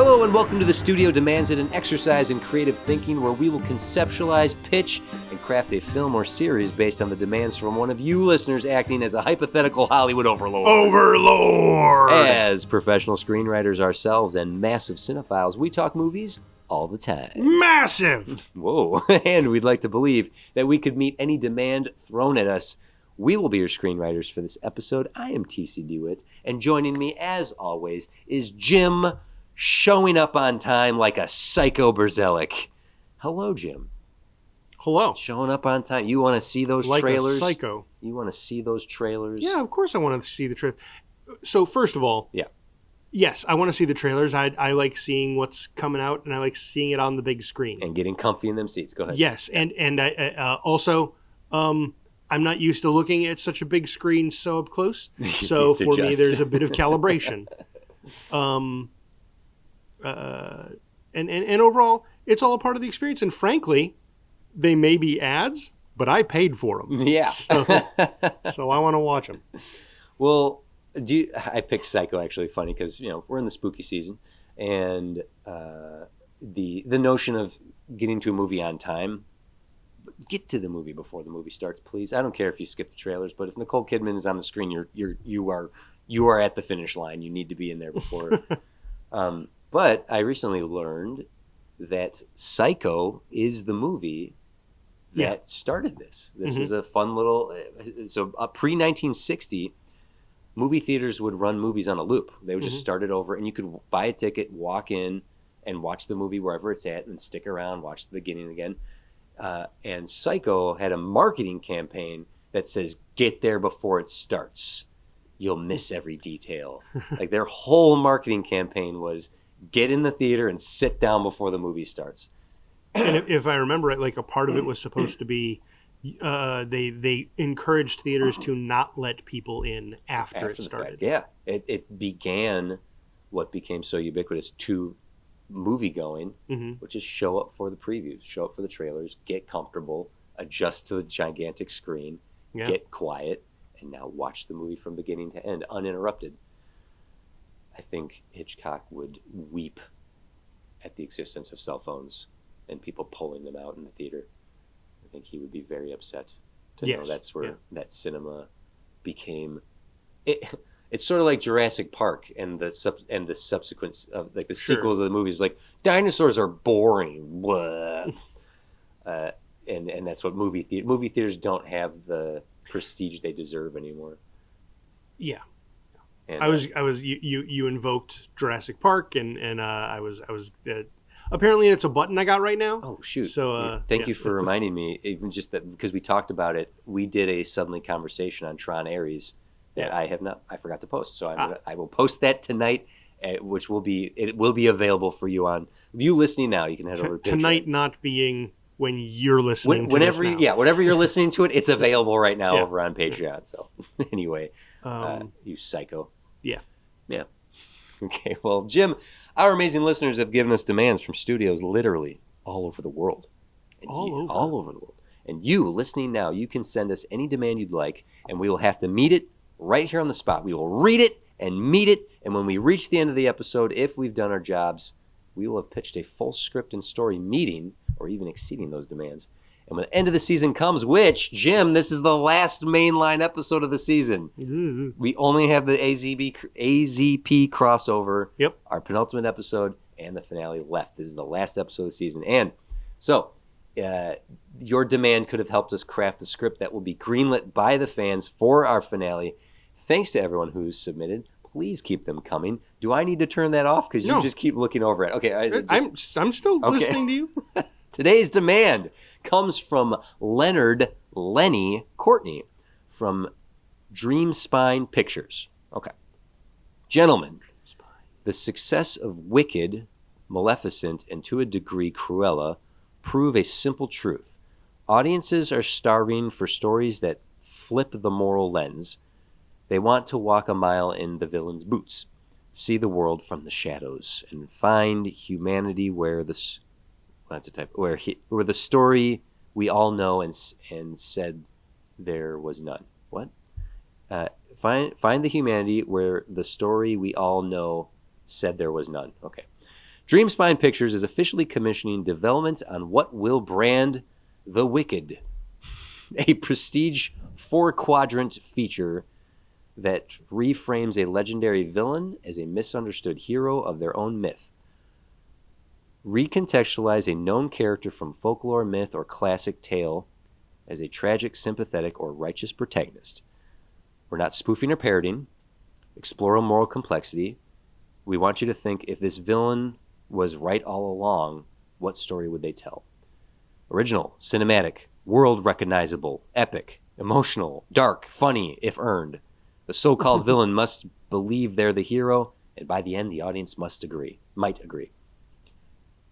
Hello and welcome to The Studio Demands It, an exercise in creative thinking where we will conceptualize, pitch, and craft a film or series based on the demands from one of you listeners acting as a hypothetical Hollywood overlord. Overlord! As professional screenwriters ourselves and massive cinephiles, we talk movies all the time. Massive! Whoa. And we'd like to believe that we could meet any demand thrown at us. We will be your screenwriters for this episode. I am TC DeWitt, and joining me, as always, is Jim, showing up on time like a psycho Berzelic. Hello, Jim. Hello. Showing up on time. You want to see those Like trailers? a psycho. You want to see those trailers? Yeah, of course I want to see the trailer. So first of all, Yeah. Yes, I want to see the trailers. I like seeing what's coming out, and I like seeing it on the big screen. And getting comfy in them seats. Go ahead. Yes, and I also, I'm not used to looking at such a big screen so up close. So for me, there's a bit of calibration. And overall, it's all a part of the experience. And frankly, they may be ads, but I paid for them. Yeah. So I want to watch them. Well, I picked Psycho, actually, funny because, we're in the spooky season, and the notion of getting to a movie on time, get to the movie before the movie starts, please. I don't care if you skip the trailers, but if Nicole Kidman is on the screen, you are at the finish line. You need to be in there before. But I recently learned that Psycho is the movie that started this. This is a fun little... So pre-1960, movie theaters would run movies on a loop. They would just start it over, and you could buy a ticket, walk in, and watch the movie wherever it's at, and stick around, watch the beginning again. And Psycho had a marketing campaign that says, get there before it starts. You'll miss every detail. Like, their whole marketing campaign was... get in the theater and sit down before the movie starts. And if I remember it, like a part of it was supposed to be they encouraged theaters to not let people in after it started. Yeah. It began what became so ubiquitous to movie going, which is show up for the previews, show up for the trailers, get comfortable, adjust to the gigantic screen, get quiet, and now watch the movie from beginning to end uninterrupted. I think Hitchcock would weep at the existence of cell phones and people pulling them out in the theater. I think he would be very upset to know that's where that cinema became. It's sort of like Jurassic Park and the subsequent of like the sequels of the movies. Like, dinosaurs are boring, and that's what movie theaters don't have the prestige they deserve anymore. Yeah. And you invoked Jurassic Park, and I was apparently it's a button I got right now. Oh shoot! So thank you for reminding me. Even just that, because we talked about it, we did a Suddenly conversation on Tron Ares that I forgot to post. So I will post that tonight, which will be available for you on you listening now. You can head over to tonight, not being when you're listening. Whenever you're listening to it, it's available right now over on Patreon. So anyway, you psycho. Yeah. Okay, well, Jim, our amazing listeners have given us demands from studios literally all over the world. All over the world. And you, listening now, you can send us any demand you'd like, and we will have to meet it right here on the spot. We will read it and meet it, and when we reach the end of the episode, if we've done our jobs, we will have pitched a full script and story meeting, or even exceeding those demands. And when the end of the season comes, which, Jim, this is the last mainline episode of the season. We only have the AZP crossover, our penultimate episode, and the finale left. This is the last episode of the season. And so your demand could have helped us craft a script that will be greenlit by the fans for our finale. Thanks to everyone who's submitted. Please keep them coming. Do I need to turn that off? Because you just keep looking over it. Okay, I'm still listening to you. Today's demand comes from Lenny Courtney from Dream Spine Pictures. Okay. Gentlemen, the success of Wicked, Maleficent, and to a degree Cruella prove a simple truth. Audiences are starving for stories that flip the moral lens. They want to walk a mile in the villain's boots, see the world from the shadows, and find humanity where the story we all know and said there was none. What? Find the humanity where the story we all know said there was none. Okay. Dreamspine Pictures is officially commissioning development on what will brand The Wicked, a prestige 4-quadrant feature that reframes a legendary villain as a misunderstood hero of their own myth. Recontextualize a known character from folklore, myth, or classic tale as a tragic, sympathetic, or righteous protagonist. We're not spoofing or parroting. Explore a moral complexity. We want you to think, if this villain was right all along, what story would they tell? Original, cinematic, world recognizable, epic, emotional, dark, funny, if earned. The so-called villain must believe they're the hero, and by the end, the audience might agree.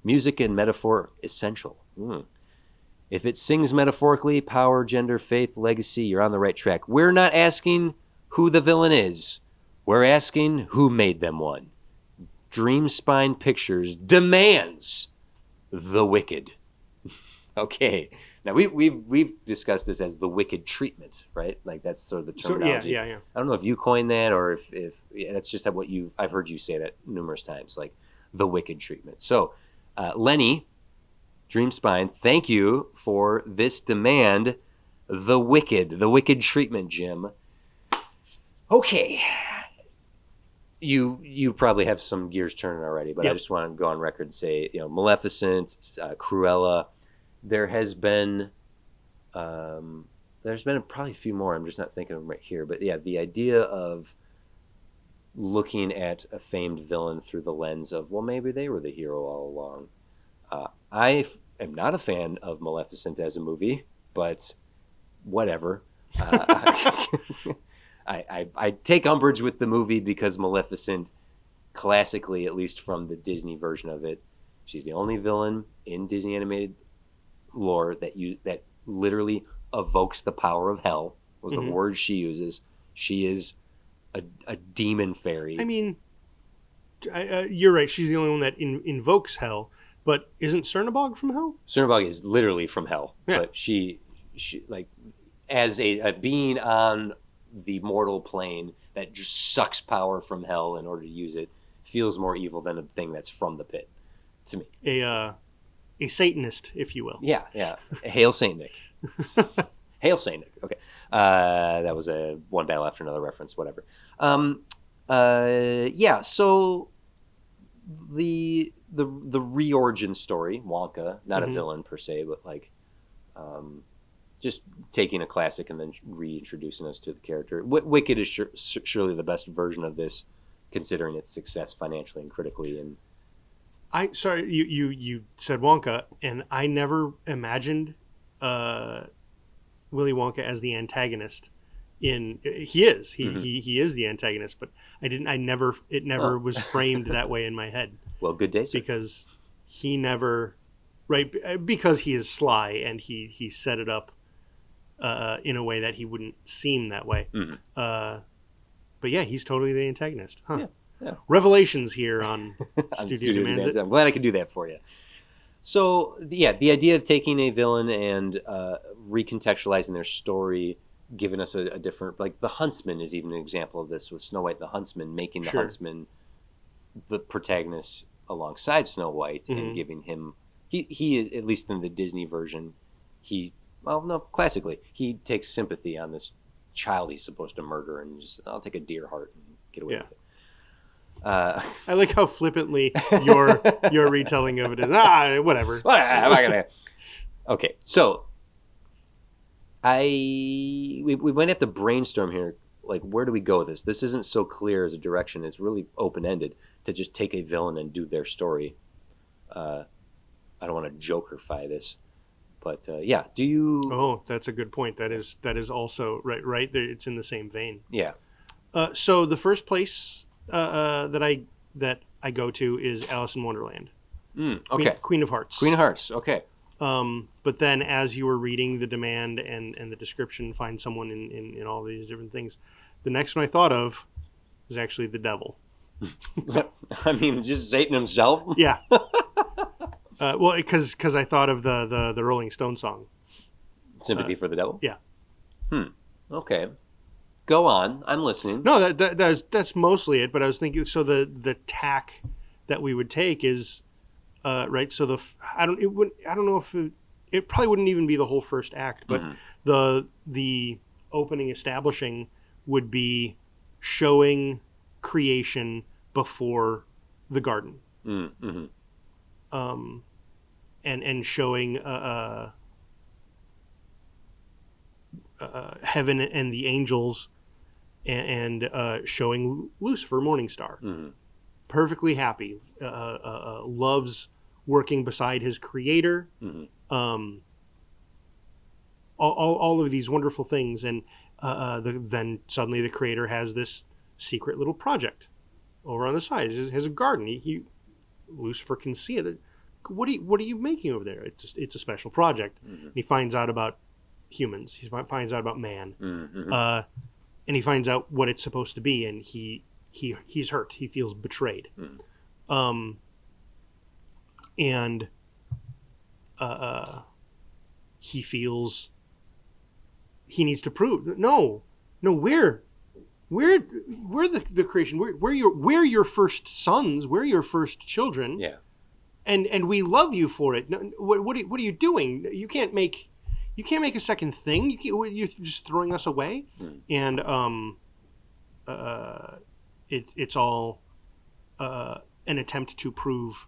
Music and metaphor essential. If it sings metaphorically, power, gender, faith, legacy, you're on the right track. We're not asking who the villain is. We're asking who made them one. Dreamspine Pictures demands The Wicked. Okay. Now, we've discussed this as the Wicked treatment, right? Like, that's sort of the terminology. So, yeah. I don't know if you coined that or if that's just what I've heard you say that numerous times, like the Wicked treatment. So, Lenny, Dreamspine, thank you for this demand, the Wicked treatment, Jim. Okay. You probably have some gears turning already, but yep. I just want to go on record and say, Maleficent, Cruella. There's been probably a few more. I'm just not thinking of them right here. But yeah, the idea of looking at a famed villain through the lens of, well, maybe they were the hero all along. I am not a fan of Maleficent as a movie, but whatever. I take umbrage with the movie because Maleficent, classically, at least from the Disney version of it, she's the only villain in Disney animated lore that literally evokes the power of hell, was the word she uses. She is a demon fairy. I mean, you're right. She's the only one that invokes hell, but isn't Cernabog from hell? Cernabog is literally from hell, yeah. But she like, as a being on the mortal plane that just sucks power from hell in order to use it, feels more evil than a thing that's from the pit to me. A Satanist, if you will. Yeah. Hail Saint Nick. Hail Saint Nick. Okay. That was a One Battle After Another reference, whatever. Yeah, so the reorigin story, Wonka, not a villain per se, but like just taking a classic and then reintroducing us to the character. Wicked is surely the best version of this, considering its success financially and critically. And you said Wonka, and I never imagined Willy Wonka as the antagonist. He is the antagonist, but it never was framed that way in my head. Well, good day, sir. Because because he is sly and he set it up in a way that he wouldn't seem that way. But yeah, he's totally the antagonist. Huh. Yeah. Revelations here on Studio Demands It. I'm glad I could do that for you. So, yeah, the idea of taking a villain and recontextualizing their story, giving us a different... Like, the Huntsman is even an example of this with Snow White and the Huntsman, making the Huntsman the protagonist alongside Snow White and giving him... He is, at least in the Disney version, classically, he takes sympathy on this child he's supposed to murder and just, I'll take a deer heart and get away with it. I like how flippantly your retelling of it is. Whatever. I'm not gonna. Okay, so we might have to brainstorm here. Like, where do we go with this? This isn't so clear as a direction. It's really open ended to just take a villain and do their story. I don't want to jokerify this, but yeah. Do you? Oh, that's a good point. That is also right. It's in the same vein. Yeah. So the first place that I go to is Alice in Wonderland. Okay. Queen of Hearts. Queen of Hearts. Okay. But then, as you were reading the demand and the description, find someone in all these different things. The next one I thought of was actually the devil. I mean, just Satan himself. Yeah. Well, because I thought of the Rolling Stone song. Sympathy for the Devil. Yeah. Okay. Go on. I'm listening. No, that's mostly it. But I was thinking, so the tack that we would take is right? So I don't know if it probably wouldn't even be the whole first act, but Mm-hmm. the opening establishing would be showing creation before the garden, Mm-hmm. and showing heaven and the angels, and showing Lucifer, Morningstar, Mm-hmm. perfectly happy, loves working beside his creator. Mm-hmm. Um, all of these wonderful things, and then suddenly the creator has this secret little project over on the side. He has a garden. Lucifer can see it. What are you making over there? It's a special project. Mm-hmm. And he finds out about humans. He finds out about man, Mm-hmm. and he finds out what it's supposed to be. And he's hurt. He feels betrayed. Um, and he feels he needs to prove no, we're the creation. We're your first sons. We're your first children. Yeah. And we love you for it. What are you doing? You can't make a second thing. You're just throwing us away. Mm. And it's all an attempt to prove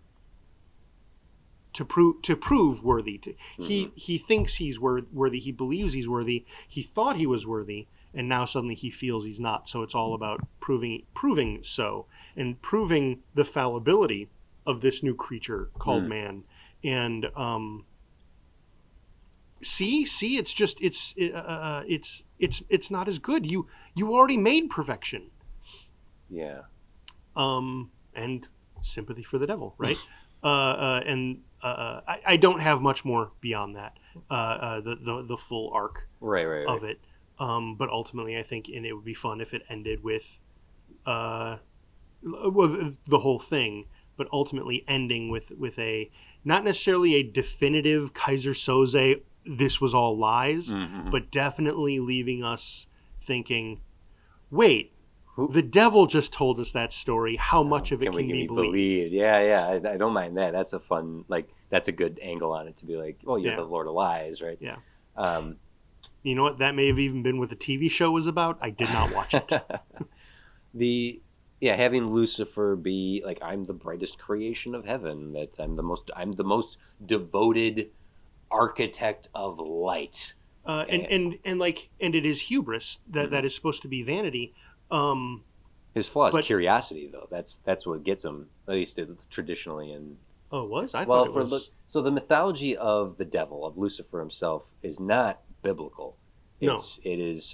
worthy. He thinks he's worthy. He believes he's worthy. He thought he was worthy, and now suddenly he feels he's not. So it's all about proving so, and proving the fallibility of this new creature called man. And see, it's not as good. You already made perfection. Yeah. And sympathy for the devil, right? I don't have much more beyond that. The full arc Right. of it. But ultimately, I think, and it would be fun if it ended with the whole thing, but ultimately ending with a not necessarily a definitive Kaiser Soze, this was all lies, Mm-hmm. but definitely leaving us thinking, wait, Who- the devil just told us that story. How much of it can be believed? Yeah. I don't mind that. That's a fun, that's a good angle on it to be like, oh, you're Yeah. the Lord of Lies, right? Yeah. Um, You know what? That may have even been what the TV show was about. I did not watch it. Having Lucifer be like, I'm the brightest creation of heaven. That I'm the most devoted architect of light. And it is hubris that is supposed to be vanity. His flaw is but- curiosity, though. That's what gets him, at least traditionally. And Oh, it was? I thought it was. so the mythology of the devil, of Lucifer himself, is not biblical. No. It is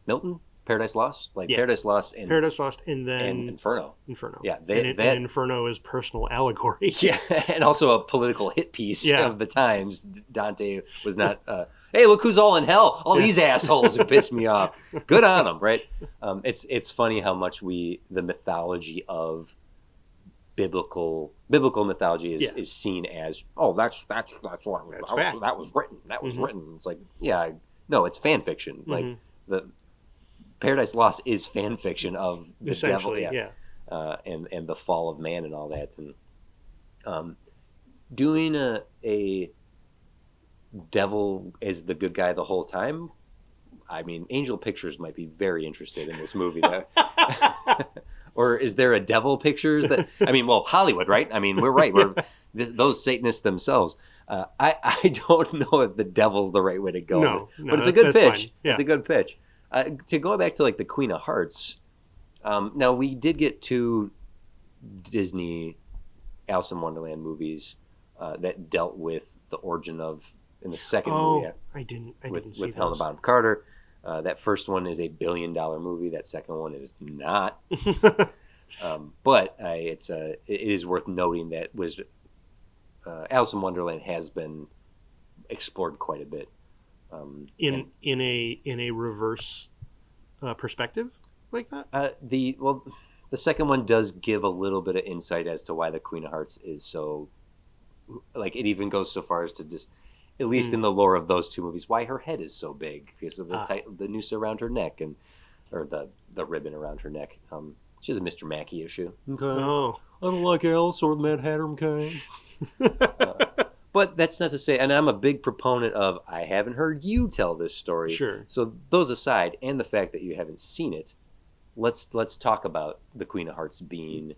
Milton, Paradise Lost, Yeah. Paradise Lost and Paradise Lost, and then and Inferno. Yeah, and Inferno is personal allegory. Yeah, and also a political hit piece Yeah. of the times. Dante was not, hey, look who's all in hell. All these assholes who pissed me off. Good on them, right? It's funny how much the mythology of biblical mythology is seen as, oh, that's what fact. that was written. That was Mhm. written. It's like, yeah, no, it's fan fiction. Mhm. Like the Paradise Lost is fan fiction of the devil. Essentially, yeah. And the fall of man and all that, and doing a devil as the good guy the whole time. I mean, Angel Pictures might be very interested in this movie. Or is there a Devil Pictures that? I mean, well, Hollywood, right? I mean, we're right. Those Satanists themselves. I don't know if the devil's the right way to go, No, but it's a good that's pitch. fine. Yeah. It's a good pitch. To go back to like the Queen of Hearts. Now we did get two Disney Alice in Wonderland movies that dealt with the origin of in the second movie. I didn't see with Helena those. Bonham Carter. That first one is $1 billion movie. That second one is not. But it is worth noting that Alice in Wonderland has been explored quite a bit. in a reverse perspective like that. The second one does give a little bit of insight as to why the Queen of Hearts is so. Like it even goes so far as to just, at least in the lore of those two movies, why her head is so big because of the noose around her neck or the ribbon around her neck. She has a Mr. Mackey issue. Okay. Oh. I don't like Alice or the Mad Hatter. Okay. But that's not to say, and I'm a big proponent of, I haven't heard you tell this story. Sure. So those aside, and the fact that you haven't seen it, let's talk about the Queen of Hearts being,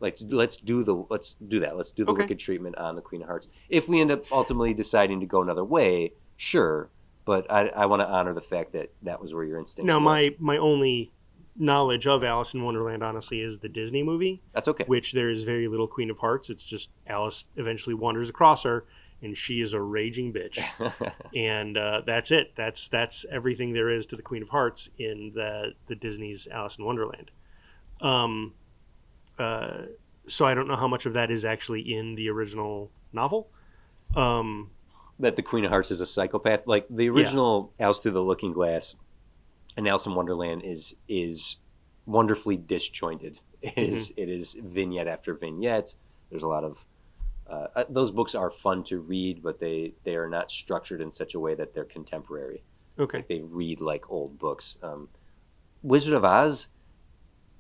like, let's do that. Let's do the Okay. wicked treatment on the Queen of Hearts. If we end up ultimately deciding to go another way, sure. But I want to honor the fact that that was where your instincts Now, were. my only knowledge of Alice in Wonderland, honestly, is the Disney movie. That's okay. Which there is very little Queen of Hearts. It's just Alice eventually wanders across her, and she is a raging bitch. And that's it. That's everything there is to the Queen of Hearts in the Disney's Alice in Wonderland. So I don't know how much of that is actually in the original novel. That the Queen of Hearts is a psychopath. Like the original Alice Through the Looking Glass and Alice in Wonderland is wonderfully disjointed. It is vignette after vignette. There's a lot of those books are fun to read, but they are not structured in such a way that they're contemporary. Okay. Like they read like old books. Wizard of Oz,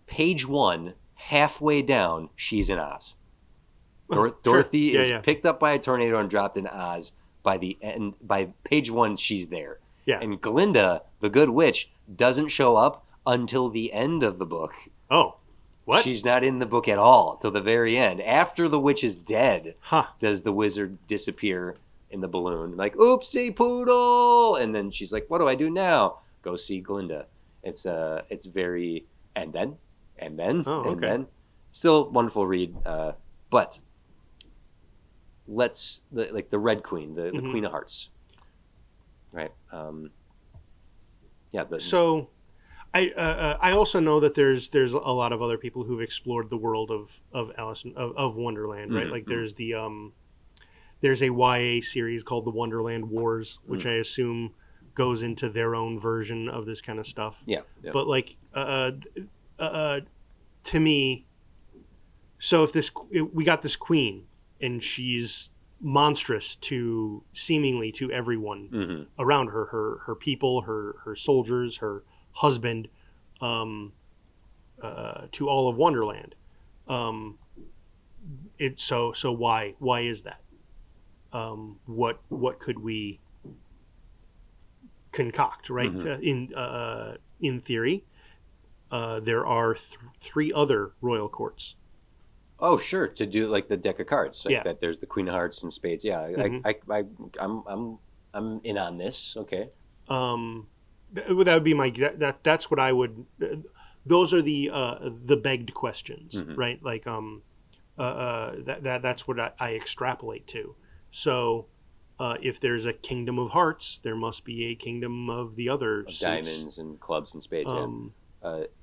page 1, halfway down, she's in Oz. Dorothy is picked up by a tornado and dropped in Oz. By the end, by page 1, she's there. Yeah. And Glinda, the Good Witch, doesn't show up until the end of the book. Oh, what? She's not in the book at all till the very end. After the witch is dead, does the wizard disappear in the balloon? Like, oopsie poodle! And then she's like, what do I do now? Go see Glinda. It's very, and then, and then. Still wonderful read, but let's, the Red Queen, the Queen of Hearts. Right. So I also know that there's a lot of other people who've explored the world of Alice of Wonderland, right? Like there's there's a YA series called the Wonderland Wars, which I assume goes into their own version of this kind of stuff. Yeah. But like to me, so if we got this queen and she's monstrous to seemingly to everyone around her people, her soldiers, her husband, to all of Wonderland. So why is that? What could we concoct, right? In theory, there are 3 other royal courts. Oh, sure. To do like the deck of cards, like that. There's the Queen of Hearts and Spades. Yeah, I'm in on this. Okay. That would be my that's what I would. Those are the begged questions, right? Like that's what I extrapolate to. So if there's a kingdom of hearts, there must be a kingdom of the other suits. Diamonds and clubs and spades.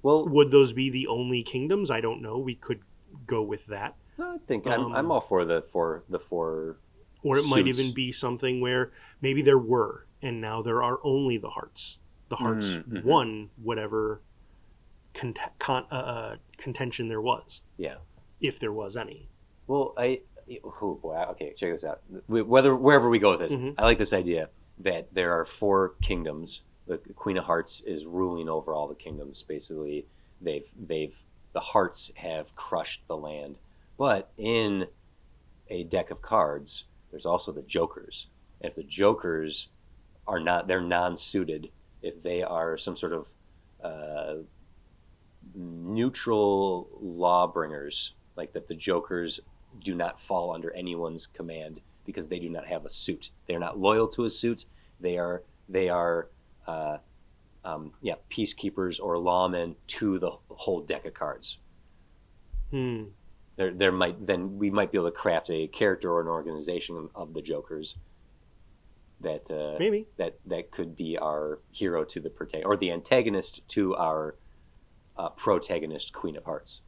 Well, would those be the only kingdoms? I don't know. We could go with that. I think I'm all for the four. Or it suits. might even be something where maybe there were, and now there are only the hearts. The hearts won whatever contention there was. Yeah, if there was any. Well, okay, check this out. Wherever we go with this, I like this idea that there are 4 kingdoms. The Queen of Hearts is ruling over all the kingdoms. Basically, the hearts have crushed the land. But in a deck of cards, there's also the jokers. And if the jokers are not, they're non-suited. If they are some sort of neutral lawbringers, like that the jokers do not fall under anyone's command because they do not have a suit. They're not loyal to a suit. They are peacekeepers or lawmen to the whole deck of cards. We might be able to craft a character or an organization of the jokers that maybe that could be our hero to the protagonist or the antagonist to our protagonist Queen of Hearts.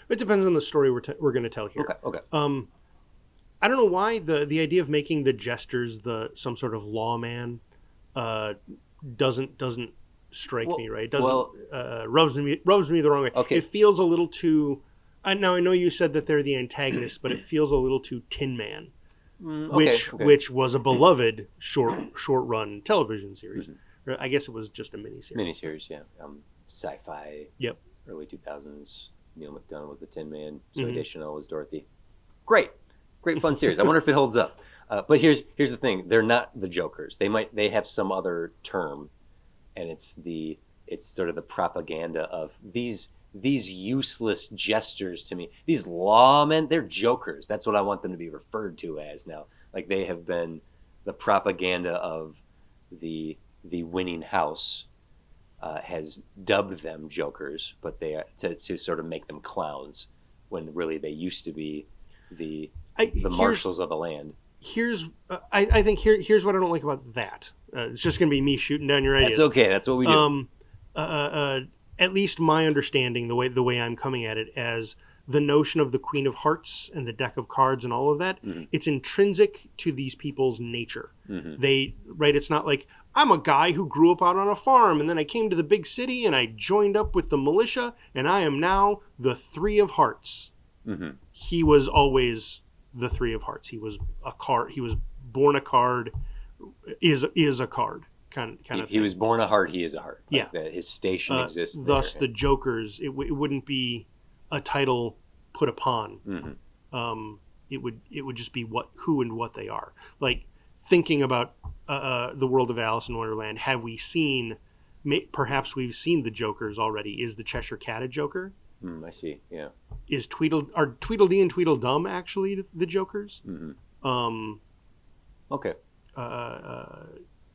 It depends on the story we're going to tell here. Okay. I don't know why the idea of making the jesters some sort of lawman doesn't strike me right. It doesn't rubs me the wrong way. Okay. It feels a little too. Now I know you said that they're the antagonists, but it feels a little too Tin Man, which was a beloved short run television series. I guess it was just a miniseries. Yeah. Sci-fi. Yep. early 2000s. Neil McDonough was the Tin Man. Zoe Deschanel was Dorothy. Great fun series. I wonder if it holds up. But here's the thing: they're not the Jokers. They have some other term, and it's sort of the propaganda of these useless gestures to me. These lawmen, they're jokers. That's what I want them to be referred to as now. Like they have been the propaganda of the winning house has dubbed them jokers, but they are to sort of make them clowns when really they used to be the marshals of the land. I think here's what I don't like about that. It's just going to be me shooting down your ideas. That's okay. That's what we do. At least my understanding, the way I'm coming at it, as the notion of the Queen of Hearts and the deck of cards and all of that, it's intrinsic to these people's nature. It's not like, I'm a guy who grew up out on a farm and then I came to the big city and I joined up with the militia and I am now the Three of Hearts. He was always the Three of Hearts. He was a card. He was born a card, is a card. Kind of he was born a heart. He is a heart. Like his station exists. Thus, there. the Jokers. It wouldn't be a title put upon. It would just be who and what they are. Like thinking about the world of Alice in Wonderland. Have we seen? Perhaps we've seen the Jokers already. Is the Cheshire Cat a Joker? I see. Yeah. Are Tweedledee and Tweedledum actually the Jokers? Okay.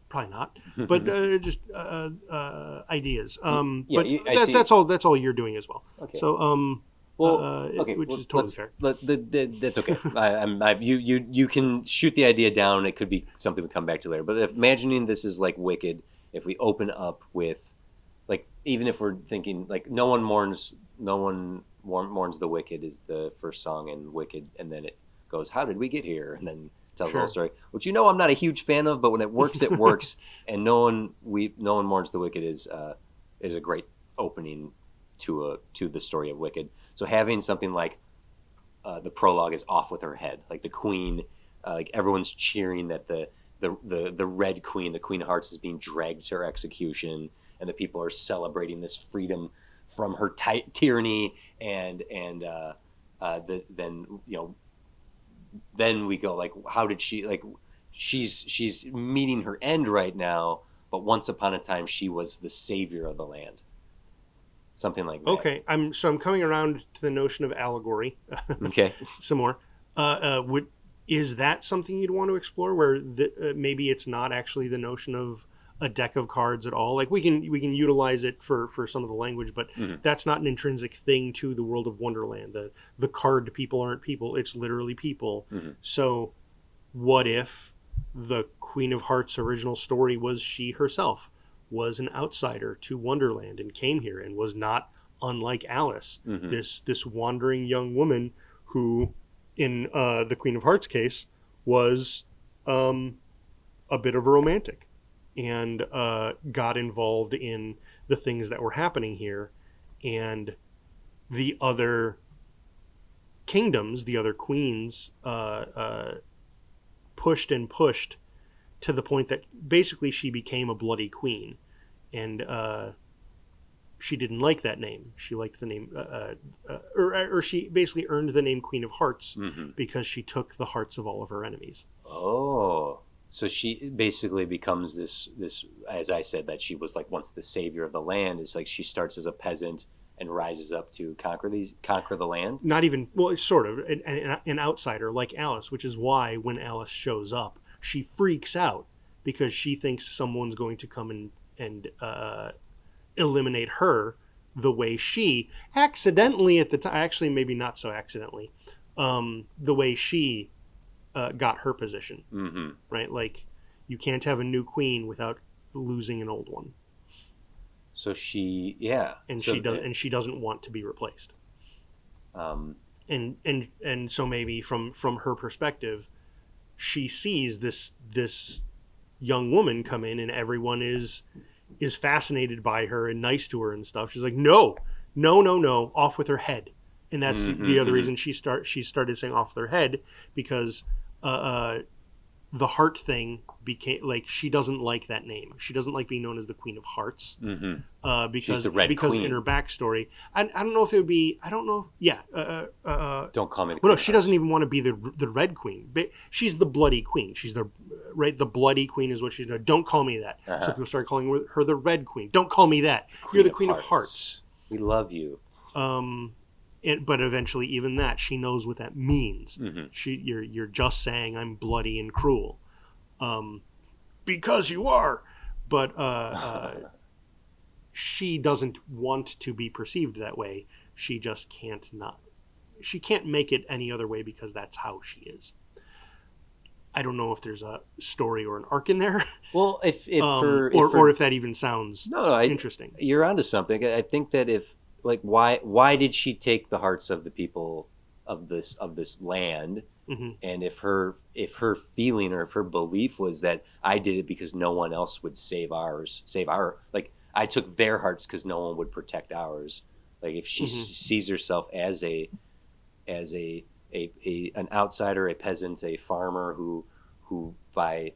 Probably not, but just ideas. But that's all. That's all you're doing as well. Okay. So, which is totally fair. That's okay. You can shoot the idea down. It could be something we come back to later. But imagining this is like Wicked, if we open up with, like, even if we're thinking like no one mourns the wicked is the first song in Wicked, and then it goes, how did we get here? And then tells the whole story, which I'm not a huge fan of, but when it works, it works. And no one mourns the wicked is a great opening to the story of Wicked. So having something like the prologue is off with her head, like the queen, like everyone's cheering that the Red Queen, the Queen of Hearts, is being dragged to her execution, and the people are celebrating this freedom from her tyranny, and then we go like, how did she, like, she's meeting her end right now, but once upon a time she was the savior of the land, something like that. Okay, I'm coming around to the notion of allegory. Okay. Some more. Is that something you'd want to explore, where maybe it's not actually the notion of a deck of cards at all? Like we can utilize it for some of the language, but that's not an intrinsic thing to the world of Wonderland. The card people aren't people; it's literally people. So, what if the Queen of Hearts' original story was she herself was an outsider to Wonderland and came here and was not unlike Alice, this wandering young woman who, in the Queen of Hearts case, was a bit of a romantic and got involved in the things that were happening here, and the other kingdoms, the other queens, pushed and pushed to the point that basically she became a bloody queen, and she didn't like that name. She liked the name, or she basically earned the name Queen of Hearts because she took the hearts of all of her enemies. Oh. So she basically becomes this, as I said, that she was like once the savior of the land. It's like she starts as a peasant and rises up to conquer the land. Not even, well, sort of an outsider like Alice, which is why when Alice shows up, she freaks out because she thinks someone's going to come and eliminate her the way she accidentally at the time, actually maybe not so accidentally, the way she got her position, right? Like, you can't have a new queen without losing an old one. So she, yeah, and she doesn't want to be replaced. And so maybe from her perspective, she sees this young woman come in, and everyone is fascinated by her and nice to her and stuff. She's like, no, off with her head. And that's the other reason she started saying off with her head, because the heart thing became like she doesn't like that name. She doesn't like being known as the Queen of Hearts She's the Red because Queen. in her backstory, I don't know if it would be. I don't know. Yeah. Don't call me the Queen Well, no, of she Hearts. doesn't even want to be the Red Queen. She's the Bloody Queen. She's the the Bloody Queen is what she's. Don't call me that. So people started calling her the Red Queen. Don't call me that. You're the Queen of Hearts. We love you. But eventually, even that, she knows what that means. You're just saying I'm bloody and cruel, because you are. But she doesn't want to be perceived that way. She just can't not. She can't make it any other way because that's how she is. I don't know if there's a story or an arc in there. Well, if that even sounds interesting. You're onto something. I think that if like why did she take the hearts of the people of this land? And if her feeling or if her belief was that I did it because no one else would save our like I took their hearts because no one would protect ours. Like if she sees herself as an outsider, a peasant, a farmer who by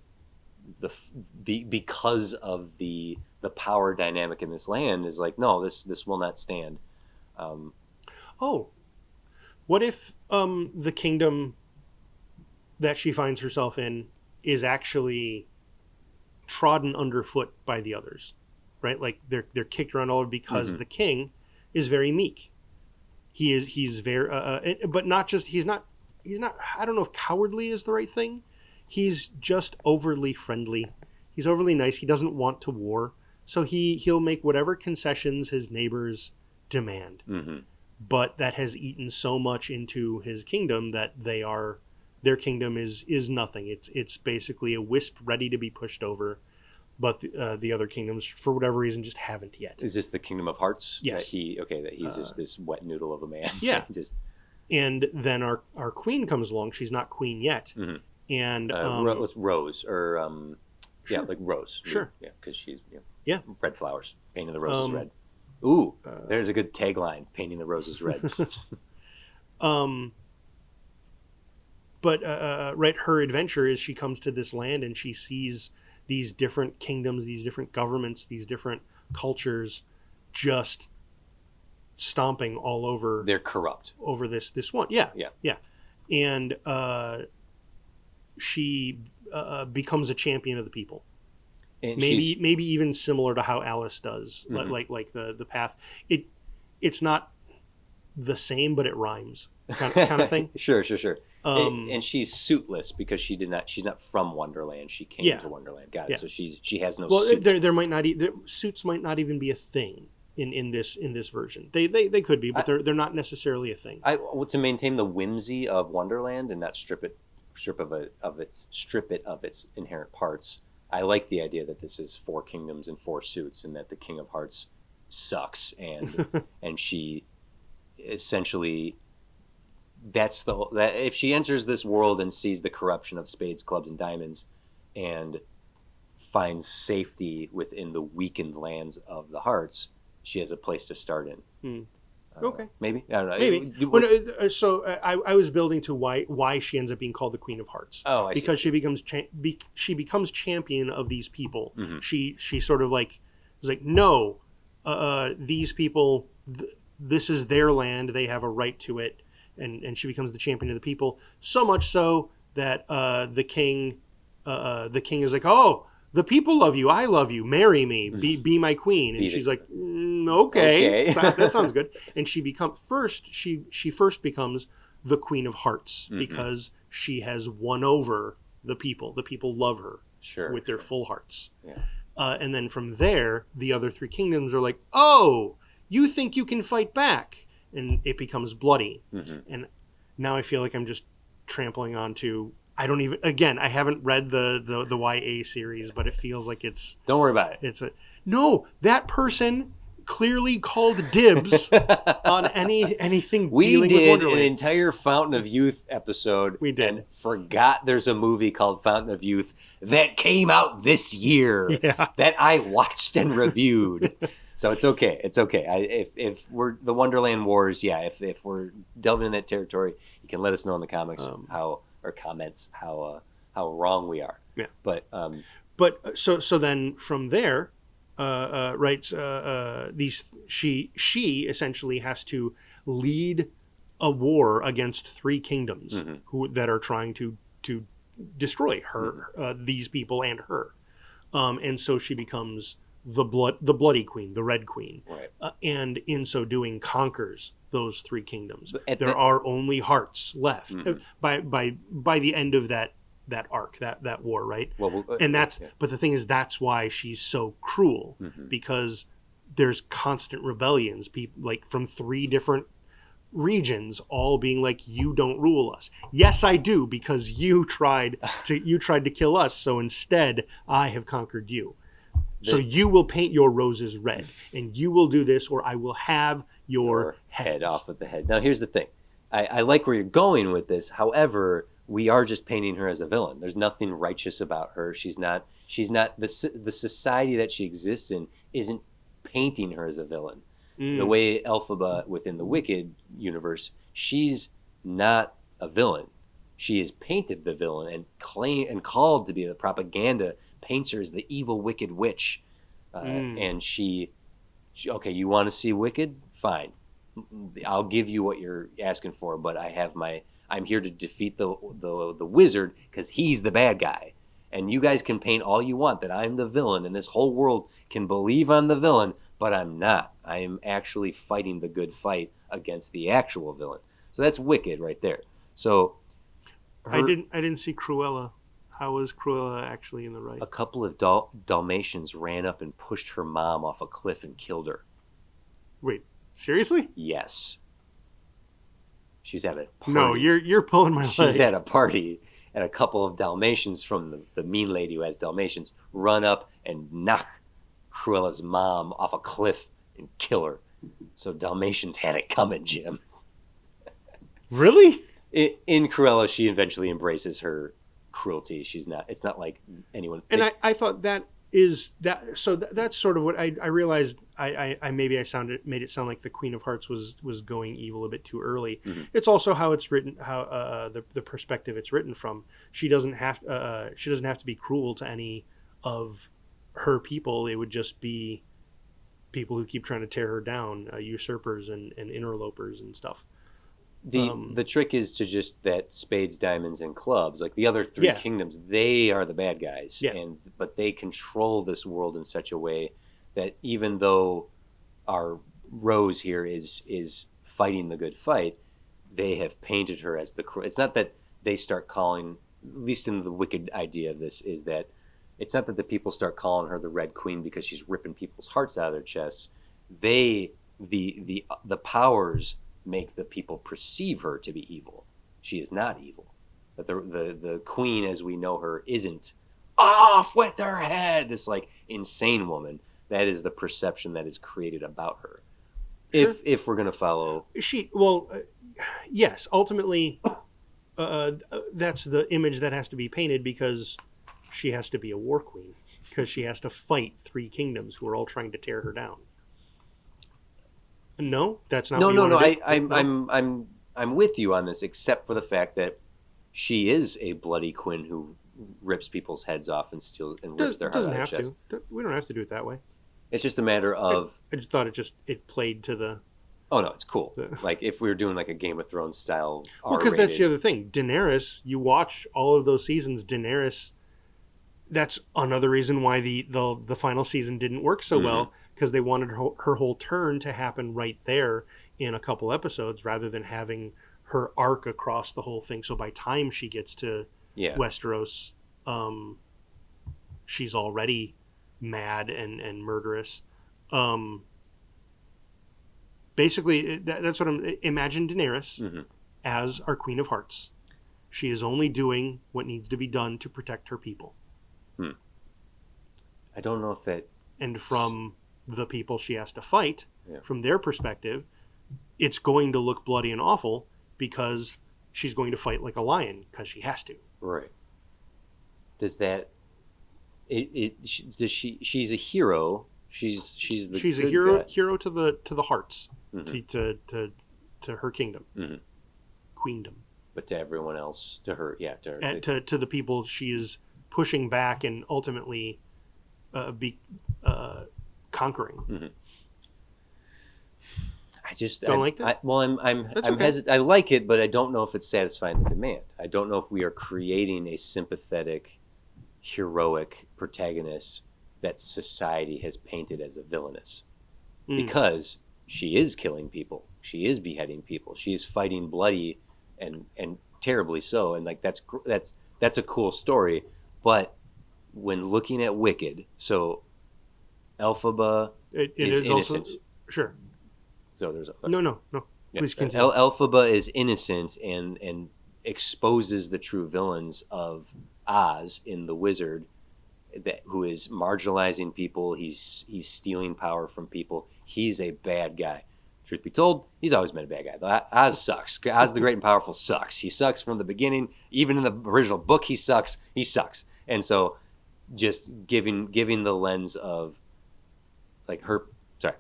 because of the power dynamic in this land is like, no, this will not stand. What if the kingdom that she finds herself in is actually trodden underfoot by the others, right? Like they're kicked around all over because the king is very meek. He's very but not just he's not I don't know if cowardly is the right thing. He's just overly friendly. He's overly nice. He doesn't want to war. So he'll make whatever concessions his neighbors demand. But that has eaten so much into his kingdom that their kingdom is nothing. It's basically a wisp ready to be pushed over. But the other kingdoms, for whatever reason, just haven't yet. Is this the Kingdom of Hearts? Yes. That he's just this wet noodle of a man. Yeah. just and then our queen comes along. She's not queen yet. And Rose or sure. like Rose. Sure. Yeah, because she's yeah. Red flowers, painting the roses red. Ooh, there's a good tagline: painting the roses red. But right, her adventure is she comes to this land and she sees these different kingdoms, these different governments, these different cultures just stomping all over. They're corrupt. Over this one. Yeah. And she becomes a champion of the people. And maybe even similar to how Alice does, like the path. It's not the same, but it rhymes, kind of thing. Sure. And she's suitless because she's not from Wonderland. She came to Wonderland. Got it. Yeah. So she has no. Well, suit. there might not suits might not even be a thing in this version. They could be, but they're not necessarily a thing. To maintain the whimsy of Wonderland and not strip it of its inherent parts. I like the idea that this is 4 kingdoms and 4 suits, and that the King of Hearts sucks, and she essentially that if she enters this world and sees the corruption of spades, clubs, and diamonds, and finds safety within the weakened lands of the hearts, she has a place to start in. Okay, maybe I don't know. Maybe. So I was building to why she ends up being called the Queen of Hearts. Oh, I because see. she becomes champion of these people. She sort of like was like, no, these people, this is their land. They have a right to it, and she becomes the champion of the people. So much so that the king is like, oh, the people love you. I love you. Marry me. Be my queen. And she's like, okay. That sounds good. And she first becomes the Queen of Hearts because she has won over the people. The people love her with their full hearts. Yeah. And then from there, the other 3 kingdoms are like, oh, you think you can fight back? And it becomes bloody. And now I feel like I'm just trampling onto. I don't even. Again, I haven't read the YA series, but it feels like it's. Don't worry about it. No. That person clearly called dibs on anything. We dealing did with Wonderland. an entire Fountain of Youth episode. We did. And forgot there's a movie called Fountain of Youth that came out this year. Yeah. That I watched and reviewed. So it's okay. It's okay. If we're the Wonderland Wars, if we're delving in that territory, you can let us know in the comics comments how how wrong we are. Yeah. But so then from there, right? These she essentially has to lead a war against three kingdoms that are trying to destroy her, these people and her, and so she becomes the bloody queen, the Red Queen, right. And in so doing conquers those three kingdoms. There the, are only hearts left by the end of that arc, that war, right? Well, And that's but the thing is, that's why she's so cruel, because there's constant rebellions, people like from three different regions all being like, you don't rule us. Yes, I do, because you tried to kill us, so instead I have conquered you. So you will paint your roses red, and you will do this, or I will have your head off with the head. Now, here's the thing. I like where you're going with this. However, we are just painting her as a villain. There's nothing righteous about her. She's not the society that she exists in isn't painting her as a villain. The way Elphaba within the Wicked universe, she's not a villain. She is painted the villain and called to be the propaganda, paints her as the evil, wicked witch. And she, okay, you want to see Wicked? Fine. I'll give you what you're asking for, but I'm here to defeat the wizard because he's the bad guy. And you guys can paint all you want that I'm the villain, and this whole world can believe I'm the villain, but I'm not. I am actually fighting the good fight against the actual villain. So that's Wicked right there. So I didn't see Cruella. How was Cruella actually in the right? A couple of Dalmatians ran up and pushed her mom off a cliff and killed her. Wait, seriously? Yes. She's at a party. No, you're pulling my leg. She's at a party, and a couple of Dalmatians from the mean lady who has Dalmatians run up and knock Cruella's mom off a cliff and kill her. So Dalmatians had it coming, Jim. Really? In Cruella, she eventually embraces her cruelty. It's not like anyone. And I thought that is that. So that's sort of what I realized. I made it sound like the Queen of Hearts was going evil a bit too early. It's also how it's written, how the perspective it's written from. She doesn't have to be cruel to any of her people. It would just be people who keep trying to tear her down, usurpers and interlopers and stuff. The trick is to just that spades, diamonds, and clubs, like the other three kingdoms, they are the bad guys, but they control this world in such a way that even though our Rose here is fighting the good fight, they have painted her as the cruel. It's not that they start calling, at least in the Wicked idea of this, is that it's not that the people start calling her the Red Queen because she's ripping people's hearts out of their chests. The powers make the people perceive her to be evil. She is not evil. But the queen as we know her isn't off with her head, this like insane woman. That is the perception that is created about her. Sure. If we're going to follow yes, ultimately that's the image that has to be painted, because she has to be a war queen, because she has to fight three kingdoms who are all trying to tear her down. No, that's not. No. I'm with you on this, except for the fact that she is a bloody queen who rips people's heads off and steals and rips their heart out of their chest. We don't have to do it that way. It's just a matter of. I just thought it played to the. Oh no, it's cool. Like if we were doing like a Game of Thrones style. Well, because that's the other thing. Daenerys, you watch all of those seasons. Daenerys. That's another reason why the final season didn't work so well, because they wanted her whole turn to happen right there in a couple episodes, rather than having her arc across the whole thing. So by time she gets to Westeros, she's already mad and murderous. Basically, that's what imagine Daenerys as our Queen of Hearts. She is only doing what needs to be done to protect her people. I don't know if that... And from the people she has to fight, from their perspective, it's going to look bloody and awful because she's going to fight like a lion because she has to. Right. Does that... She's a hero. She's a hero to the hearts, to her kingdom. Queendom. But to everyone else, to her, yeah, to her, to the people she is pushing back and ultimately be conquering. Mm-hmm. I just don't like that. I'm hesitant. I like it, but I don't know if it's satisfying the demand. I don't know if we are creating a sympathetic, heroic protagonist that society has painted as a villainous, because she is killing people, she is beheading people, she is fighting bloody and terribly so, and like that's a cool story, but when looking at Wicked, so Elphaba it is is innocent. also sure. So there's No. yeah. Please continue. Elphaba is innocent and exposes the true villains of Oz in the Wizard, who is marginalizing people. He's stealing power from people. He's a bad guy. Truth be told, he's always been a bad guy. Oz sucks. Oz the Great and Powerful sucks. He sucks from the beginning. Even in the original book, he sucks. He sucks. And so, just giving the lens of like her. Sorry,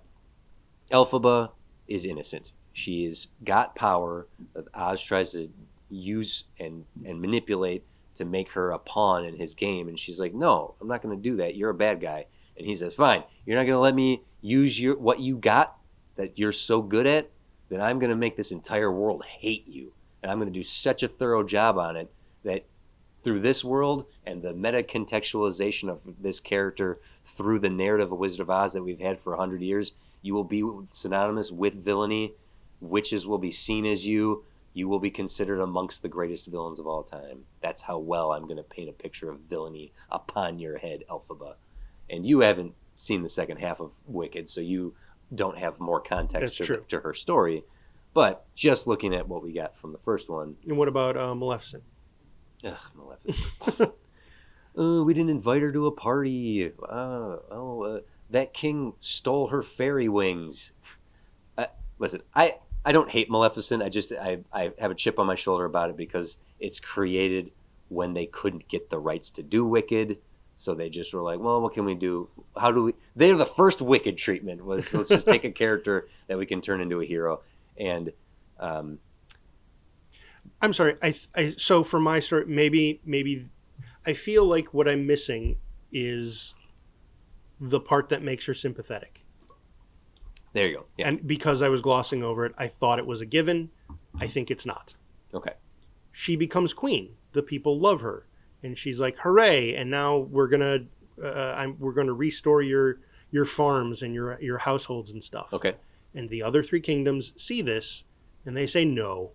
Elphaba is innocent. She's got power that Oz tries to use and manipulate to make her a pawn in his game, and she's like, "No, I'm not going to do that. You're a bad guy." And he says, "Fine. You're not going to let me use what you got that you're so good at. Then I'm going to make this entire world hate you, and I'm going to do such a thorough job on it that through this world and the meta contextualization of this character through the narrative of Wizard of Oz that we've had for 100 years, you will be synonymous with villainy. Witches will be seen as you. You will be considered amongst the greatest villains of all time. That's how well I'm going to paint a picture of villainy upon your head, Elphaba." And you haven't seen the second half of Wicked, so you don't have more context to her story. But just looking at what we got from the first one. And what about Maleficent? Ugh, Maleficent. We didn't invite her to a party. That king stole her fairy wings. Listen, I don't hate Maleficent. I have a chip on my shoulder about it because it's created when they couldn't get the rights to do Wicked. So they just were like, well, what can we do? How do we? They're the first Wicked treatment was let's just take a character that we can turn into a hero. And I'm sorry. So for my story, maybe I feel like what I'm missing is the part that makes her sympathetic. There you go. Yeah. And because I was glossing over it, I thought it was a given. I think it's not. Okay. She becomes queen. The people love her, and she's like, "Hooray!" And now we're gonna restore your farms and your households and stuff. Okay. And the other three kingdoms see this, and they say no,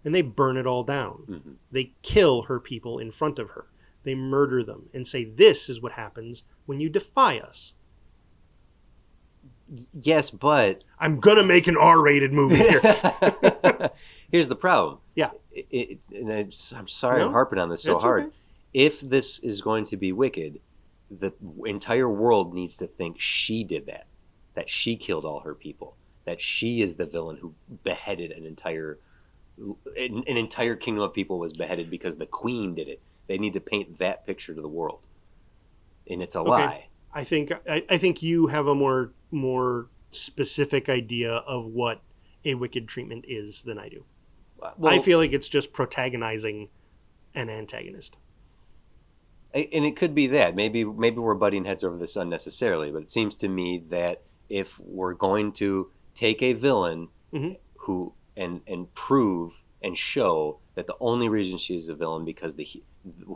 and they burn it all down. Mm-hmm. They kill her people in front of her. They murder them and say, "This is what happens when you defy us." Yes, but I'm gonna make an R-rated movie here. Here's the problem. Yeah, I'm sorry I'm harping on this so hard. Okay. If this is going to be Wicked, the entire world needs to think she did that she killed all her people, that she is the villain who beheaded an entire kingdom of people was beheaded because the queen did it. They need to paint that picture to the world, and it's a lie. I think you have a more specific idea of what a Wicked treatment is than I do. Well, I feel like it's just protagonizing an antagonist. And it could be that. Maybe we're butting heads over this unnecessarily, but it seems to me that if we're going to take a villain who and prove and show that the only reason she's a villain because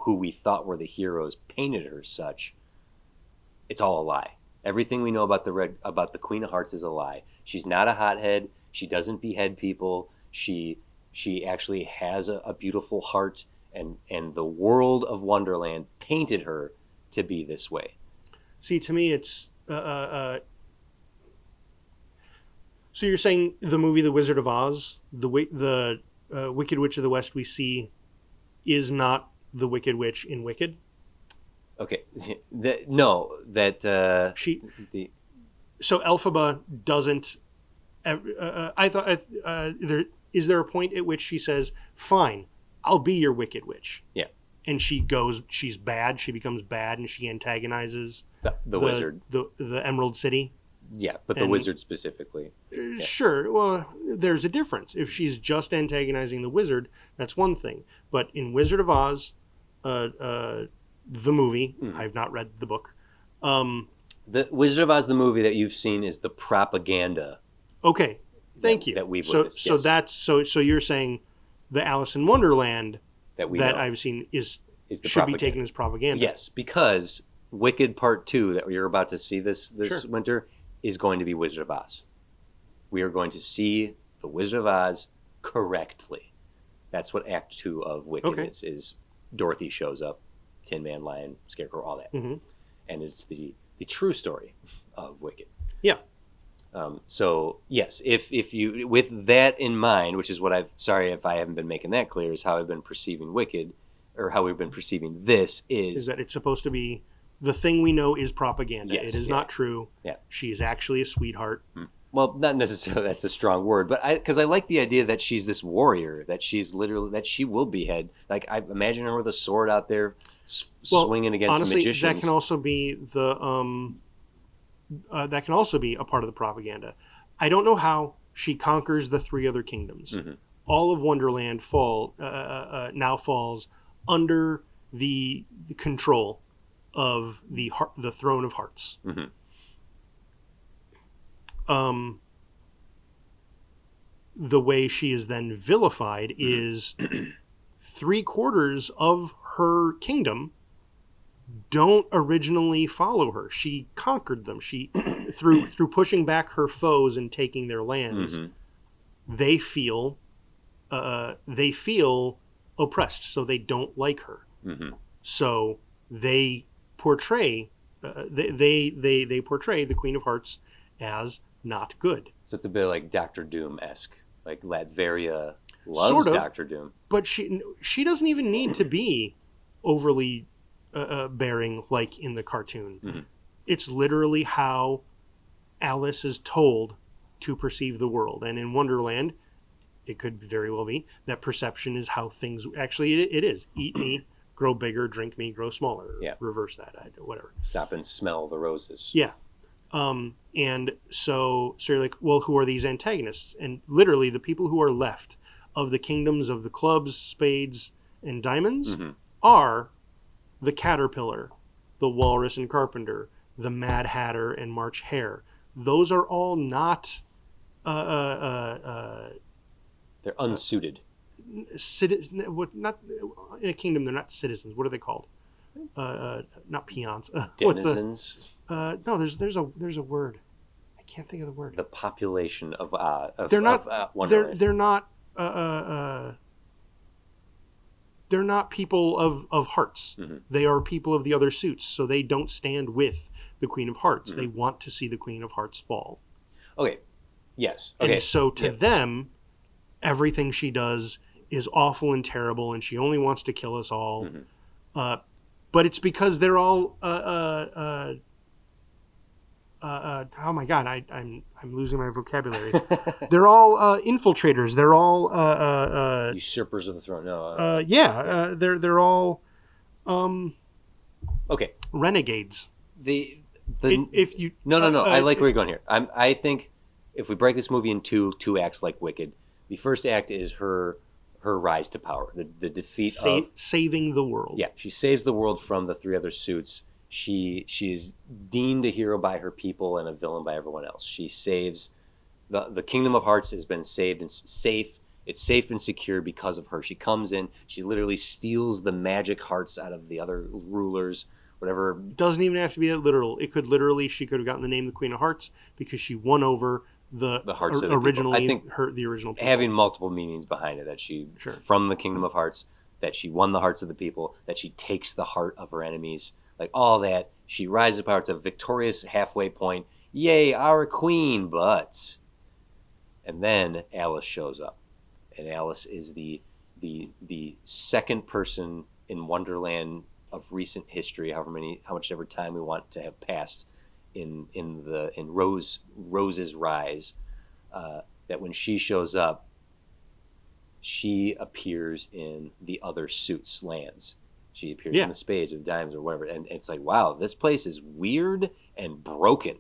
who we thought were the heroes painted her such, it's all a lie. Everything we know about the Queen of Hearts is a lie. She's not a hothead. She doesn't behead people. She actually has a beautiful heart, and the world of Wonderland painted her to be this way. See, to me, it's so you're saying the movie The Wizard of Oz, the Wicked Witch of the West we see, is not the Wicked Witch in Wicked? Okay, So Elphaba doesn't. I thought is there a point at which she says, "Fine, I'll be your Wicked Witch"? Yeah, and she's bad. She becomes bad, and she antagonizes the wizard, the Emerald City. Yeah, but the And wizard specifically. sure, well, there's a difference. If she's just antagonizing the wizard, that's one thing. But in Wizard of Oz, the movie, I've not read the book. The Wizard of Oz, the movie that you've seen, is the propaganda. Okay, thank you. That we've so witnessed. Yes. that's so you're saying the Alice in Wonderland that I've seen is the should propaganda. be taken as propaganda. Yes, because Wicked Part 2 that you're about to see this Sure. winter is going to be Wizard of Oz. We are going to see the Wizard of Oz correctly. That's what Act 2 of Wicked is. Dorothy shows up, Tin Man, Lion, Scarecrow, all that. Mm-hmm. And it's the true story of Wicked. Yeah. So yes, if you with that in mind, which is what sorry if I haven't been making that clear, is how I've been perceiving Wicked, or how we've been perceiving this is that it's supposed to be the thing we know is propaganda. Yes, it is not true. Yeah. She's actually a sweetheart. Well, not necessarily. That's a strong word, but because I like the idea that she's this warrior, that she's literally that she will behead. Like I imagine her with a sword out there, swinging against honestly, magicians. that can also be that can also be a part of the propaganda. I don't know how she conquers the three other kingdoms. Mm-hmm. All of Wonderland now falls under the control of the Throne of Hearts. Mm-hmm. The way she is then vilified is 3/4 of her kingdom don't originally follow her. She conquered them. She through pushing back her foes and taking their lands. Mm-hmm. They feel oppressed, so they don't like her. Mm-hmm. So they portray they portray the Queen of Hearts as not good. So it's a bit like Doctor Doom-esque. Like Latveria loves Sort of, Doctor Doom, but she doesn't even need to be overly bearing like in the cartoon. Mm-hmm. It's literally how Alice is told to perceive the world, and in Wonderland, it could very well be that perception is how things actually it is. Eat me, grow bigger; drink me, grow smaller. Yeah. Reverse that. Whatever. Stop and smell the roses. Yeah. And so you're like, well, who are these antagonists? And literally, the people who are left of the kingdoms of the clubs, spades, and diamonds Mm-hmm. are the Caterpillar, the Walrus and Carpenter, the Mad Hatter and March Hare. Those are all not They're unsuited. not in a kingdom. They're not citizens. What are they called? Not peons. Denizens. No, there's a word. I can't think of the word. The population of They're not. Wonderland. They're not. They're not people of hearts. Mm-hmm. They are people of the other suits, so they don't stand with the Queen of Hearts. Mm-hmm. They want to see the Queen of Hearts fall. Okay. Yes. Okay. And so to them, everything she does is awful and terrible, and she only wants to kill us all. Mm-hmm. But it's because they're all. Oh my God! I'm losing my vocabulary. They're all infiltrators. They're all Usurpers of the throne. No. They're all Okay. renegades. If you no. I like where you're going here. I think if we break this movie in two acts like Wicked, the first act is her rise to power, the defeat of saving the world. Yeah, she saves the world from the three other suits. She is deemed a hero by her people and a villain by everyone else. She saves the Kingdom of Hearts has been saved and safe. It's safe and secure because of her. She comes in. She literally steals the magic hearts out of the other rulers. Whatever. Doesn't even have to be that literal. It could literally. She could have gotten the name the Queen of Hearts because she won over the hearts of the originally. I think the original people. Having multiple meanings behind it. That she from the Kingdom of Hearts. That she won the hearts of the people. That she takes the heart of her enemies. Like all that, she rises to power. It's a victorious halfway point. Yay, our queen! But, and then Alice shows up, and Alice is the second person in Wonderland of recent history. How much ever time we want to have passed in Rose's rise. That when she shows up, she appears in the other suits' lands. She appears in the spades or the diamonds or whatever. And it's like, wow, this place is weird and broken.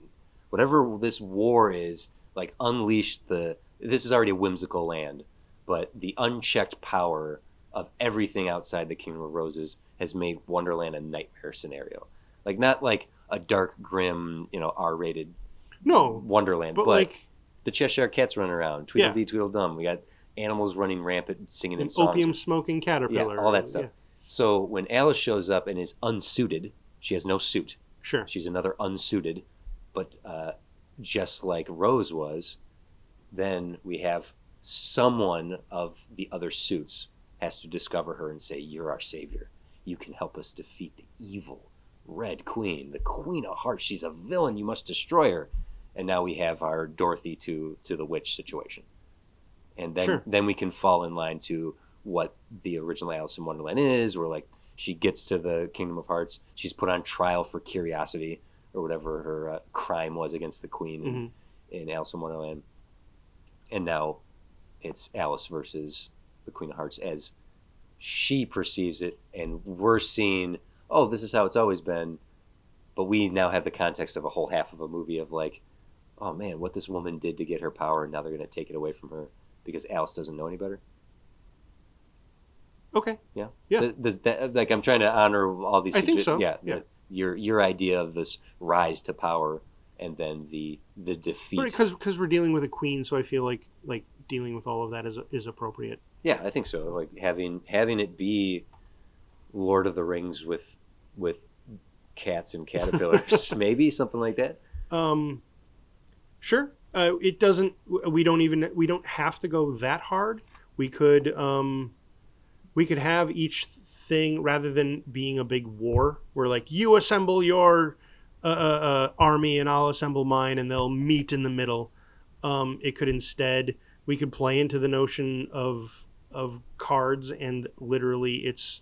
whatever this war is, like unleash this is already a whimsical land, but the unchecked power of everything outside the Kingdom of Roses has made Wonderland a nightmare scenario. Like not like a dark, grim, R-rated No, Wonderland, but but like the Cheshire Cat's running around, Tweedledee Tweedledum. We got animals running rampant, singing in an songs. opium smoking caterpillar. Yeah, all that stuff. Yeah. So when Alice shows up and is unsuited, she has no suit. Sure. She's another unsuited, but just like Rose was, then we have someone of the other suits has to discover her and say, "You're our savior. You can help us defeat the evil Red Queen, the Queen of Hearts. She's a villain. You must destroy her." And now we have our Dorothy to the witch situation. And then we can fall in line to what the original Alice in Wonderland is, where like she gets to the Kingdom of Hearts, she's put on trial for curiosity or whatever her crime was against the Queen in Alice in Wonderland, and now it's Alice versus the Queen of Hearts as she perceives it, and we're seeing, oh, this is how it's always been, but we now have the context of a whole half of a movie of like, oh man, what this woman did to get her power, and now they're going to take it away from her because Alice doesn't know any better. Okay. Yeah. Yeah. Does that, like, I'm trying to honor all these. I think so. Yeah. Yeah. Your idea of this rise to power and then the defeat. Because we're dealing with a queen, so I feel like dealing with all of that is appropriate. Yeah, I think so. Like having it be Lord of the Rings with cats and caterpillars, maybe something like that. Sure. It doesn't. We don't have to go that hard. We could have each thing, rather than being a big war, where like you assemble your army and I'll assemble mine, and they'll meet in the middle. It could instead, we could play into the notion of cards, and literally it's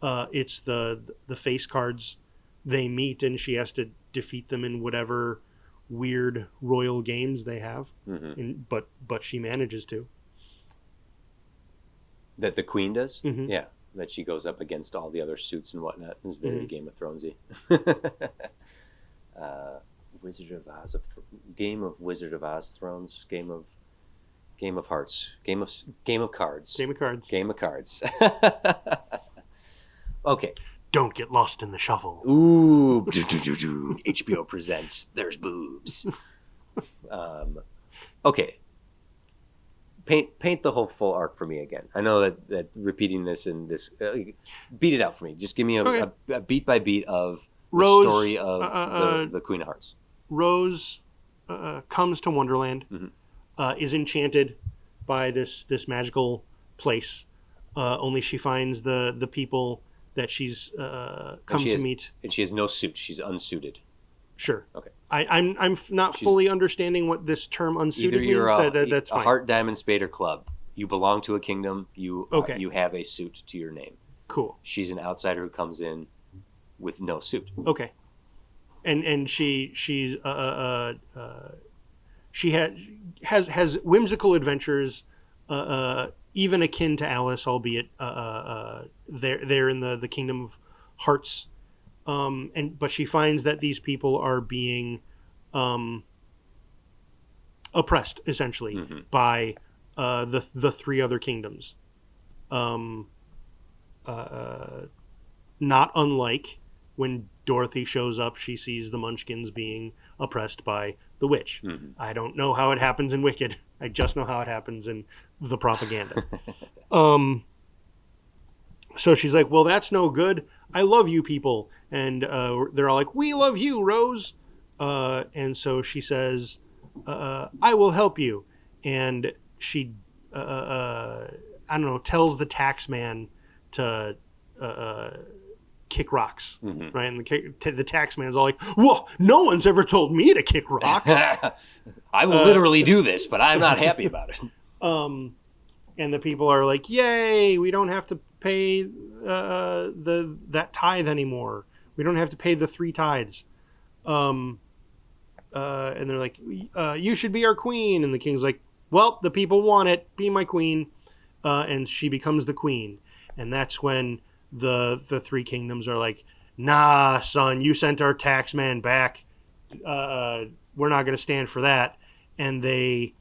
the face cards. They meet, and she has to defeat them in whatever weird royal games they have. But she manages to. That the Queen does? Mm-hmm. Yeah. That she goes up against all the other suits and whatnot. It's very Game of Thronesy. Wizard of Oz game of Wizard of Oz Thrones, game of Hearts, game of Cards. Game of Cards. Game of Cards. Okay. Don't get lost in the shuffle. Ooh. HBO presents There's Boobs. Okay. Paint the whole full arc for me again. I know that repeating this and this, beat it out for me. Just give me a beat by beat of Rose, the story of the Queen of Hearts. Rose comes to Wonderland, is enchanted by this magical place. Only she finds the people that she's come to meet. And she has no suit. She's unsuited. Sure. Okay. I'm not fully understanding what this term unsuited means. That's fine. A heart, diamond, spade, or club. You belong to a kingdom. You have a suit to your name. Cool. She's an outsider who comes in with no suit. Okay. And she has whimsical adventures, even akin to Alice, albeit they're in the Kingdom of Hearts. But she finds that these people are being oppressed, essentially, by the three other kingdoms. Not unlike when Dorothy shows up, she sees the Munchkins being oppressed by the witch. I don't know how it happens in Wicked. I just know how it happens in the propaganda. So she's like, well, that's no good. I love you people. And they're all like, we love you, Rose. And so she says, I will help you. And she, I don't know, tells the tax man to kick rocks. Right? And the tax man's all like, whoa, no one's ever told me to kick rocks. I will literally do this, but I'm not happy about it. And the people are like, yay, we don't have to pay that tithe anymore. We don't have to pay the 3 tithes. And they're like, you should be our queen. And the king's like, well, the people want it. Be my queen. And she becomes the queen. And that's when the 3 kingdoms are like, nah, son, you sent our tax man back. we're not going to stand for that, and they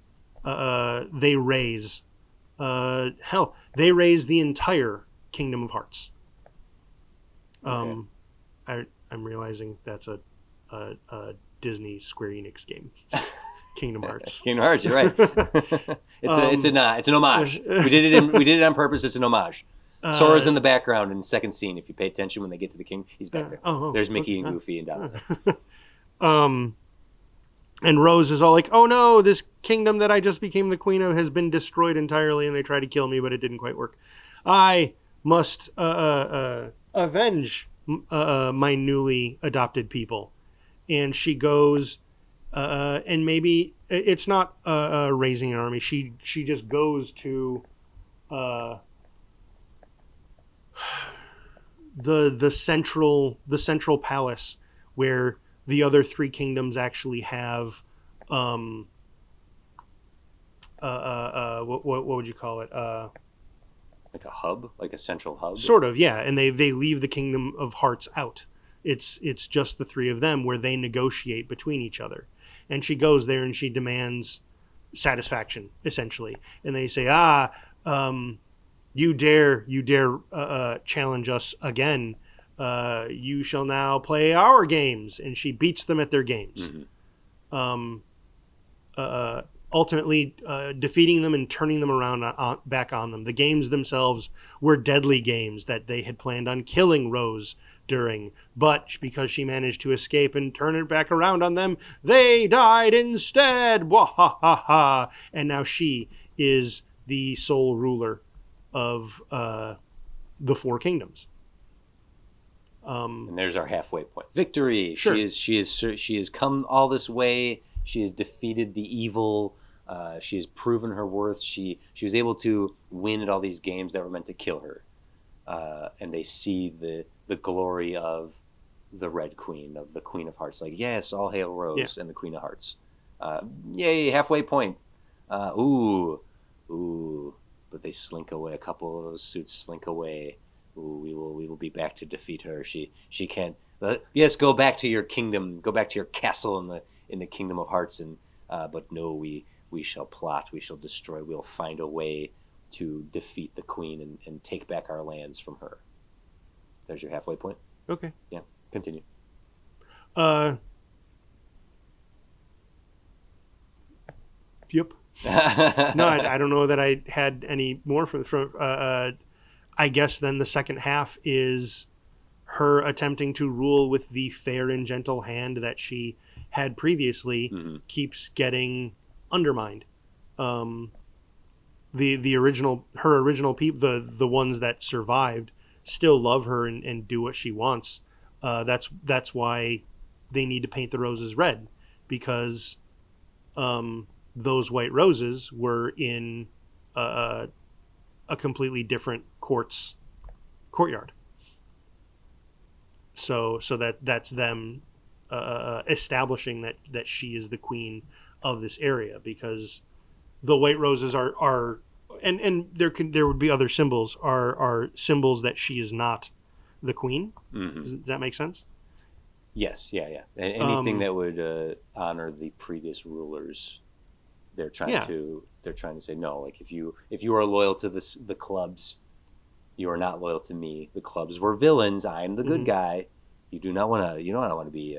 raise they raise the entire Kingdom of Hearts. Okay. I'm realizing that's a Disney Square Enix game. Kingdom Hearts. Kingdom Hearts, you're right. It's an homage. We did it on purpose. It's an homage. Sora's in the background in the second scene. If you pay attention when they get to the king, he's back there. There's Mickey and Goofy and Donald. And Rose is all like, "Oh no, this kingdom that I just became the queen of has been destroyed entirely, and they tried to kill me, but it didn't quite work. I must avenge my newly adopted people." And she goes, and maybe it's not raising an army. She just goes to the central palace where the other three kingdoms actually have what would you call it, Like a hub, like a central hub. sort of, yeah. And they leave the Kingdom of Hearts out. It's just the three of them where they negotiate between each other. And she goes there and she demands satisfaction, essentially. And they say, you dare challenge us again, you shall now play our games. And she beats them at their games. Ultimately defeating them and turning them around back on them. The games themselves were deadly games that they had planned on killing Rose during, but because she managed to escape and turn it back around on them, they died instead. Wahahaha! And now she is the sole ruler of the four kingdoms. And there's our halfway point. Victory. Sure. She has come all this way. She has defeated the evil. She has proven her worth. She was able to win at all these games that were meant to kill her. And they see the glory of the Red Queen, of the Queen of Hearts. Like, yes, all hail Rose and the Queen of Hearts. Yay, halfway point. Ooh. But they slink away. A couple of those suits slink away. Ooh, we will be back to defeat her. She can't. Yes, go back to your kingdom. Go back to your castle in the Kingdom of Hearts. And but no, we shall plot. We shall destroy. We'll find a way to defeat the queen and take back our lands from her. There's your halfway point. Okay. Yeah. Continue. Yep. No, I don't know that I had any more from. I guess then the second half is her attempting to rule with the fair and gentle hand that she had previously, keeps getting undermined. The original people, the ones that survived, still love her and do what she wants. That's why they need to paint the roses red, because those white roses were in a completely different courtyard. So that's them establishing that she is the queen of this area, because the white roses are and there would be other symbols are symbols that she is not the queen. Does that make sense? Yes, yeah. And anything that would honor the previous rulers, they're trying to say no. Like if you are loyal to the clubs, you are not loyal to me. The clubs were villains. I'm the good guy. You do not want to be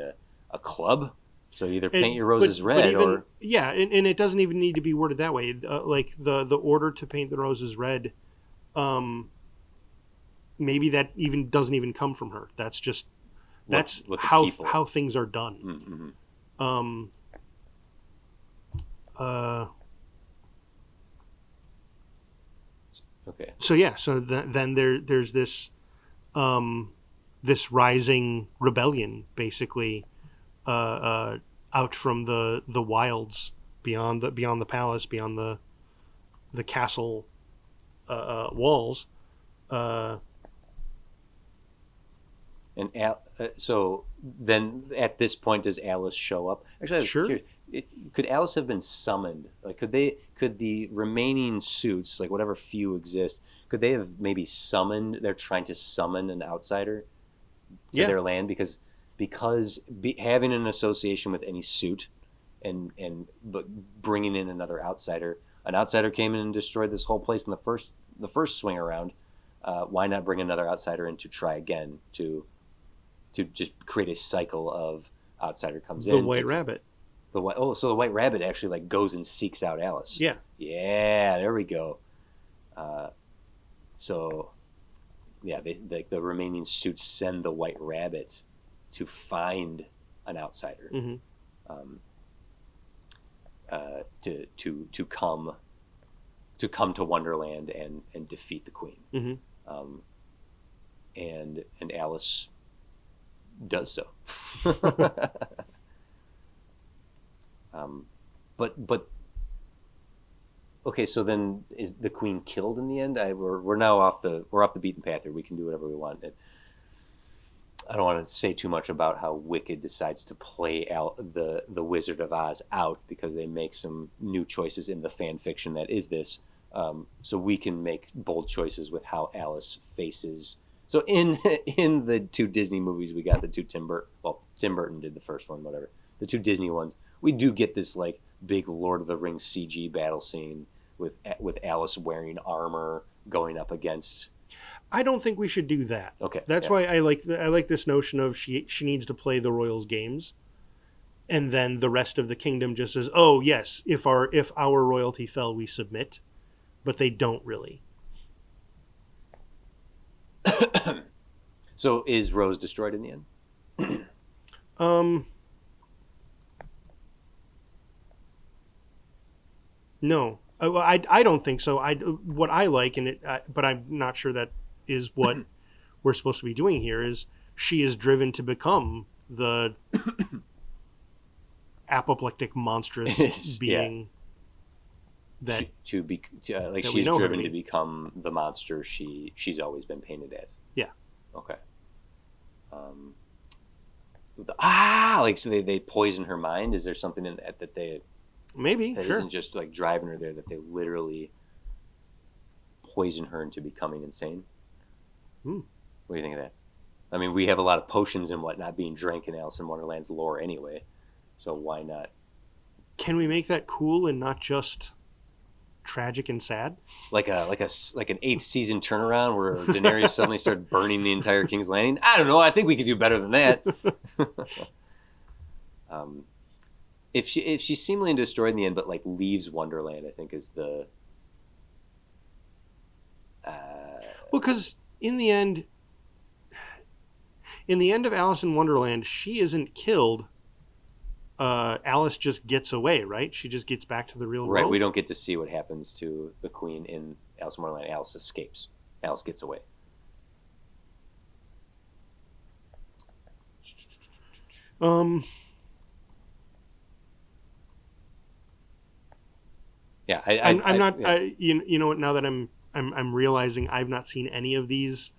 a club. So either paint your roses red, or and it doesn't even need to be worded that way. Like the order to paint the roses red, maybe that even doesn't even come from her. That's just with how things are done. Okay. So then there's this this rising rebellion, basically, out from the wilds beyond the palace, beyond the castle walls. So then at this point, does Alice show up? Actually, sure. Could Alice have been summoned? Like, could the remaining suits, like whatever few exist, could they have maybe summoned? They're trying to summon an outsider to their land, because having an association with any suit but bringing in another outsider. An outsider came in and destroyed this whole place in the first swing around. Why not bring another outsider in to try again to just create a cycle of outsider comes The in. White Rabbit. So the White Rabbit actually like goes and seeks out Alice. Yeah. Yeah, there we go. So yeah, the remaining suits send the White Rabbit to find an outsider. Mm-hmm. To come to Wonderland and defeat the Queen. Mm-hmm. And Alice does so. But okay, so then is the Queen killed in the end? We're now off the beaten path here. We can do whatever we want. I don't want to say too much about how Wicked decides to play out the Wizard of Oz out, because they make some new choices in the fan fiction that is this. So we can make bold choices with how Alice faces. So in the two Disney movies, we got the two Tim Burton did the first one, whatever. The two Disney ones, we do get this like big Lord of the Rings CG battle scene with Alice wearing armor going up against. I don't think we should do that. Okay, that's why I like this notion of she needs to play the royals' games, and then the rest of the kingdom just says, "Oh yes, if our royalty fell, we submit," but they don't really. So is Rose destroyed in the end? No, I don't think so. What I like in it, but I'm not sure that is what we're supposed to be doing here. Is she is driven to become the apoplectic, monstrous being that she's driven to become the monster she's always been painted as. Yeah. Okay. So they poison her mind. Is there something in that they maybe that sure. isn't just like driving her there, that they literally poison her into becoming insane? What do you think of that? I mean, we have a lot of potions and whatnot being drank in Alice in Wonderland's lore anyway, so why not? Can we make that cool and not just tragic and sad? Like an 8th season turnaround where Daenerys suddenly started burning the entire King's Landing? I don't know. I think we could do better than that. If she's seemingly destroyed in the end, but like leaves Wonderland, I think is the. Well, because in the end of Alice in Wonderland, she isn't killed. Alice just gets away, right? She just gets back to the real world. Right. We don't get to see what happens to the Queen in Alice in Wonderland. Alice escapes. Alice gets away. Yeah, I'm not. You know what? Now that I'm realizing I've not seen any of these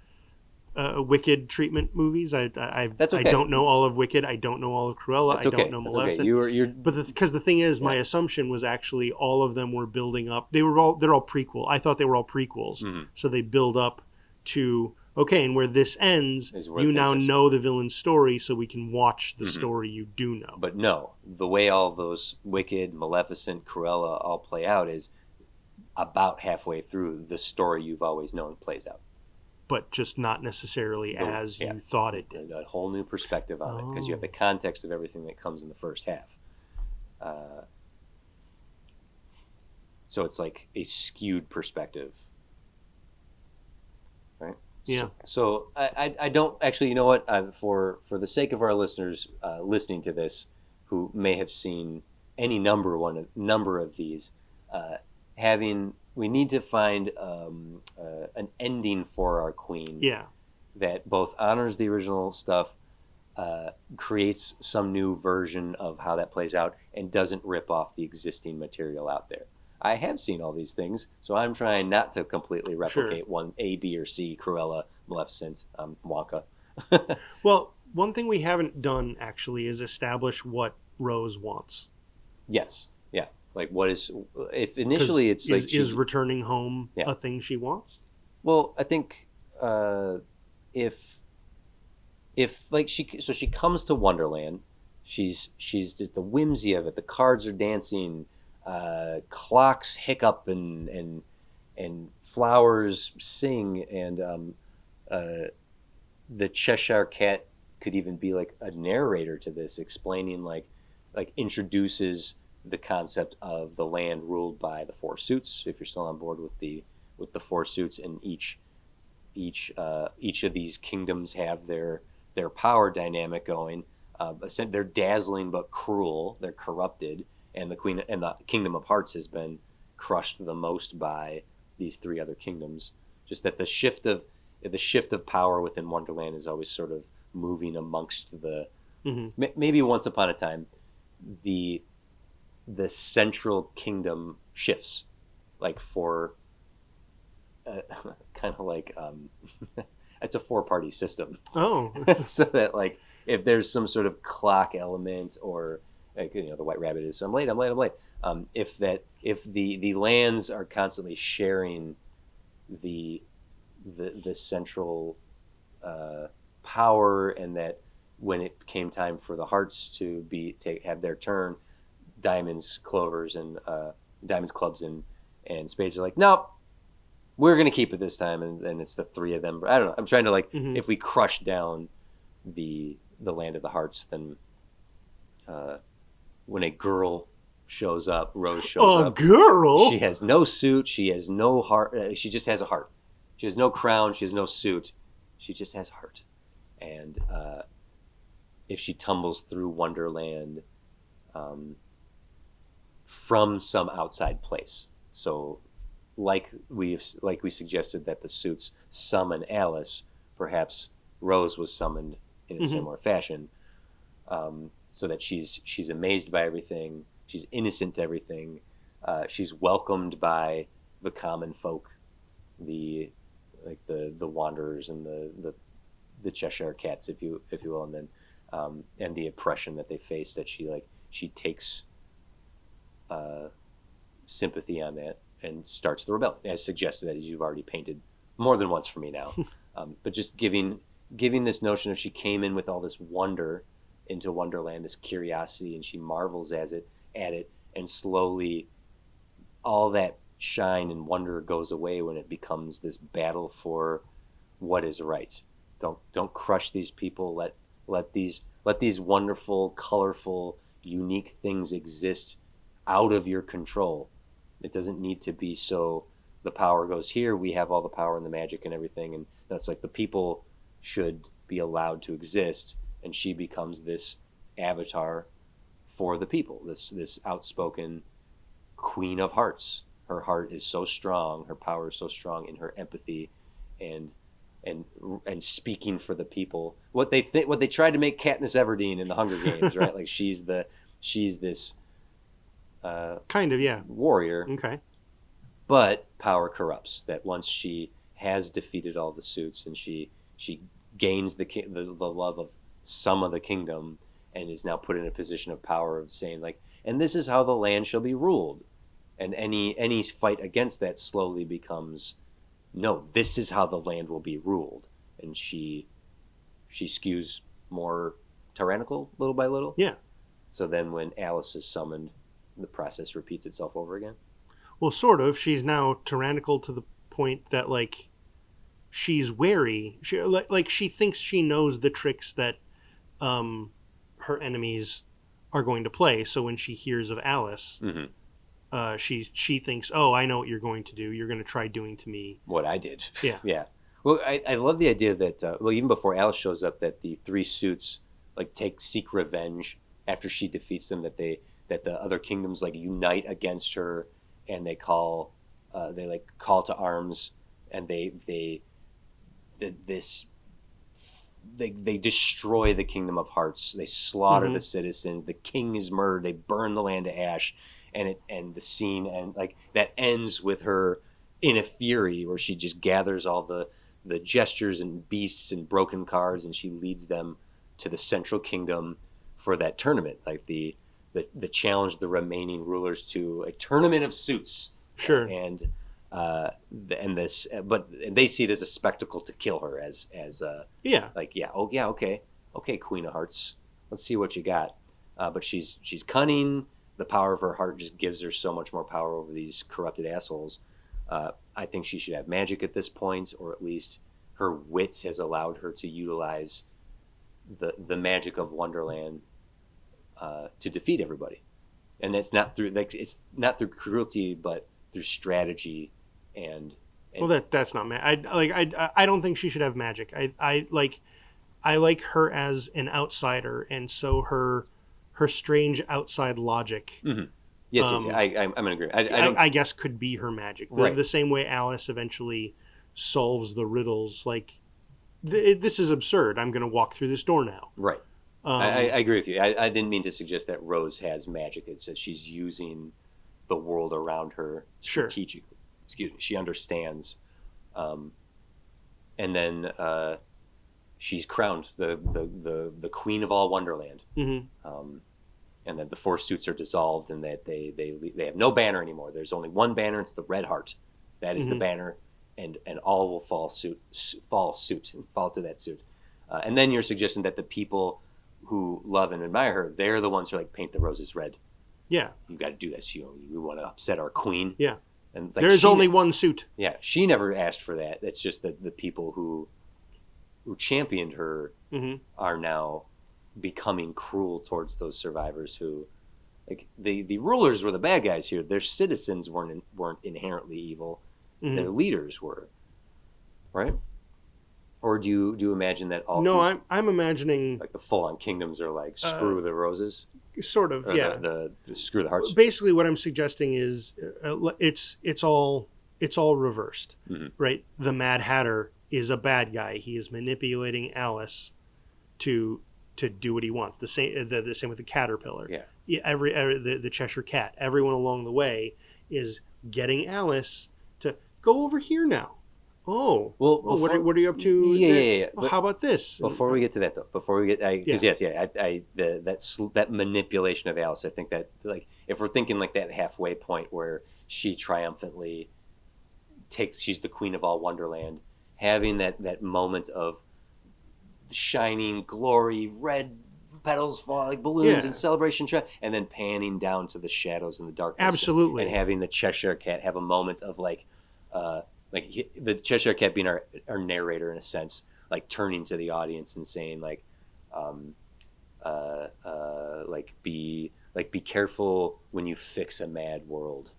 Wicked treatment movies. That's okay. I don't know all of Wicked. I don't know all of Cruella. That's okay. I don't know Maleficent. Okay. You're But because the thing is, my assumption was actually all of them were building up. They're all prequel. I thought they were all prequels. Mm-hmm. So they build up to okay, and where this ends, you now know the villain's story, so we can watch the story you do know. But no, the way all those Wicked, Maleficent, Cruella all play out is about halfway through the story you've always known plays out. But just not necessarily you thought it did. A whole new perspective on it, because you have the context of everything that comes in the first half. So it's like a skewed perspective. Right? Yeah. So I don't actually, you know what? For the sake of our listeners listening to this, who may have seen any number of these, we need to find an ending for our Queen. Yeah. That both honors the original stuff, creates some new version of how that plays out, and doesn't rip off the existing material out there. I have seen all these things, so I'm trying not to completely replicate one A, B, or C, Cruella, Maleficent, Wonka. Well, one thing we haven't done actually is establish what Rose wants. Yes. Yeah. Like, what is, if initially it's like, is returning home a thing she wants? Well, I think if like she comes to Wonderland, she's just the whimsy of it. The cards are dancing, clocks hiccup, and flowers sing, and the Cheshire Cat could even be like a narrator to this, explaining like introduces the concept of the land ruled by the four suits. If you're still on board with the four suits, and each of these kingdoms have their power dynamic going. They're dazzling but cruel. They're corrupted, and the Kingdom of Hearts has been crushed the most by these three other kingdoms. Just that the shift of power within Wonderland is always sort of moving amongst the. Mm-hmm. Maybe once upon a time, the central kingdom shifts, like for kind of like it's a four-party system. Oh, So that like if there's some sort of clock element, or like, the White Rabbit is I'm late, if the lands are constantly sharing the central power, and that when it came time for the hearts to have their turn, diamonds, clovers, and diamonds, clubs, and spades are like, nope, we're gonna keep it this time, and it's the three of them. I don't know. I'm trying to like, mm-hmm. if we crush down the land of the hearts, then when a girl shows up, Rose shows up. A girl? She has no suit. She has no heart. She just has a heart. She has no crown. She has no suit. She just has heart. And if she tumbles through Wonderland from some outside place, so like we suggested that the suits summon Alice, perhaps Rose was summoned in a mm-hmm. similar fashion, so that she's amazed by everything. She's innocent to everything. She's welcomed by the common folk, the wanderers, and the Cheshire Cats, if you will, and then and the oppression that they face. That she takes sympathy on that and starts the rebellion, as suggested, as you've already painted more than once for me now. But just giving this notion of she came in with all this wonder into Wonderland, this curiosity, and she marvels at it, and slowly all that shine and wonder goes away when it becomes this battle for what is right. Don't crush these people. Let these wonderful, colorful, unique things exist out of your control. It doesn't need to be so the power goes here, we have all the power and the magic and everything, and that's like the people should be allowed to exist, and she becomes this avatar for the people, this outspoken queen of hearts. Her heart is so strong, her power is so strong in her empathy and speaking for the people. What they tried to make Katniss Everdeen in the Hunger Games, right? Like she's this kind of, yeah, warrior. Okay. But power corrupts. That once she has defeated all the suits, and she gains the love of some of the kingdom, and is now put in a position of power of saying like, and this is how the land shall be ruled, and any fight against that slowly becomes, no, this is how the land will be ruled, and she skews more tyrannical little by little. Yeah. So then when Alice is summoned, the process repeats itself over again. Well, sort of. She's now tyrannical to the point that like she's wary. She thinks she knows the tricks that her enemies are going to play. So when she hears of Alice, mm-hmm. She thinks, oh, I know what you're going to do. You're going to try doing to me what I did. Yeah. Yeah. Well, I love the idea that even before Alice shows up, that the three suits like seek revenge after she defeats them. That the other kingdoms like unite against her, and they call to arms, and they destroy the Kingdom of Hearts. They slaughter mm-hmm. the citizens. The king is murdered. They burn the land to ash, and the scene, and like that ends with her in a fury where she just gathers all the gestures and beasts and broken cards, and she leads them to the central kingdom for that tournament, like the challenge the remaining rulers to a tournament of suits. Sure. And they see it as a spectacle to kill her, as yeah, like, yeah, oh yeah, okay, Queen of Hearts, let's see what you got. but she's cunning. The power of her heart just gives her so much more power over these corrupted assholes. I think she should have magic at this point, or at least her wits has allowed her to utilize the magic of Wonderland to defeat everybody. And it's not through cruelty, but through strategy and well, that's not I don't think she should have magic. I like her as an outsider, and so her strange outside logic. Mm-hmm. Yes, I'm gonna agree. I guess could be her magic. Right. The same way Alice eventually solves the riddles. Like this is absurd. I'm going to walk through this door now. Right. I agree with you. I didn't mean to suggest that Rose has magic. It's that she's using the world around her strategically. Sure. Excuse me. She understands, and then she's crowned the queen of all Wonderland. Mm-hmm. And then the four suits are dissolved, and that they have no banner anymore. There's only one banner. It's the red heart. That is the banner, and all will fall to that suit. And then you're suggesting that the people who love and admire her, they're the ones who like paint the roses red. Yeah, you got to do this. We want to upset our queen. Yeah, and there's only one suit. Yeah, she never asked for that. It's just that the people who championed her are now becoming cruel towards those survivors who, like the rulers were the bad guys here. Their citizens weren't inherently evil. Their leaders were, right? Or do you imagine that all? No, I'm imagining like the full-on kingdoms are like screw the roses, sort of. Or yeah, the screw the hearts. Basically, what I'm suggesting is it's all reversed, right? The Mad Hatter is a bad guy. He is manipulating Alice to do what he wants. The same with the caterpillar. Yeah. The Cheshire Cat. Everyone along the way is getting Alice to go over here now. Oh, well, what are you up to? Yeah. Well, how about this? Before we get to that, though, that manipulation of Alice, I think that like if we're thinking like that halfway point where she triumphantly she's the queen of all Wonderland, having that moment of shining glory, red petals fall like balloons and celebration, and then panning down to the shadows and the darkness. Absolutely. And having the Cheshire Cat have a moment of like the Cheshire Cat being our narrator in a sense, like turning to the audience and saying be careful when you fix a mad world,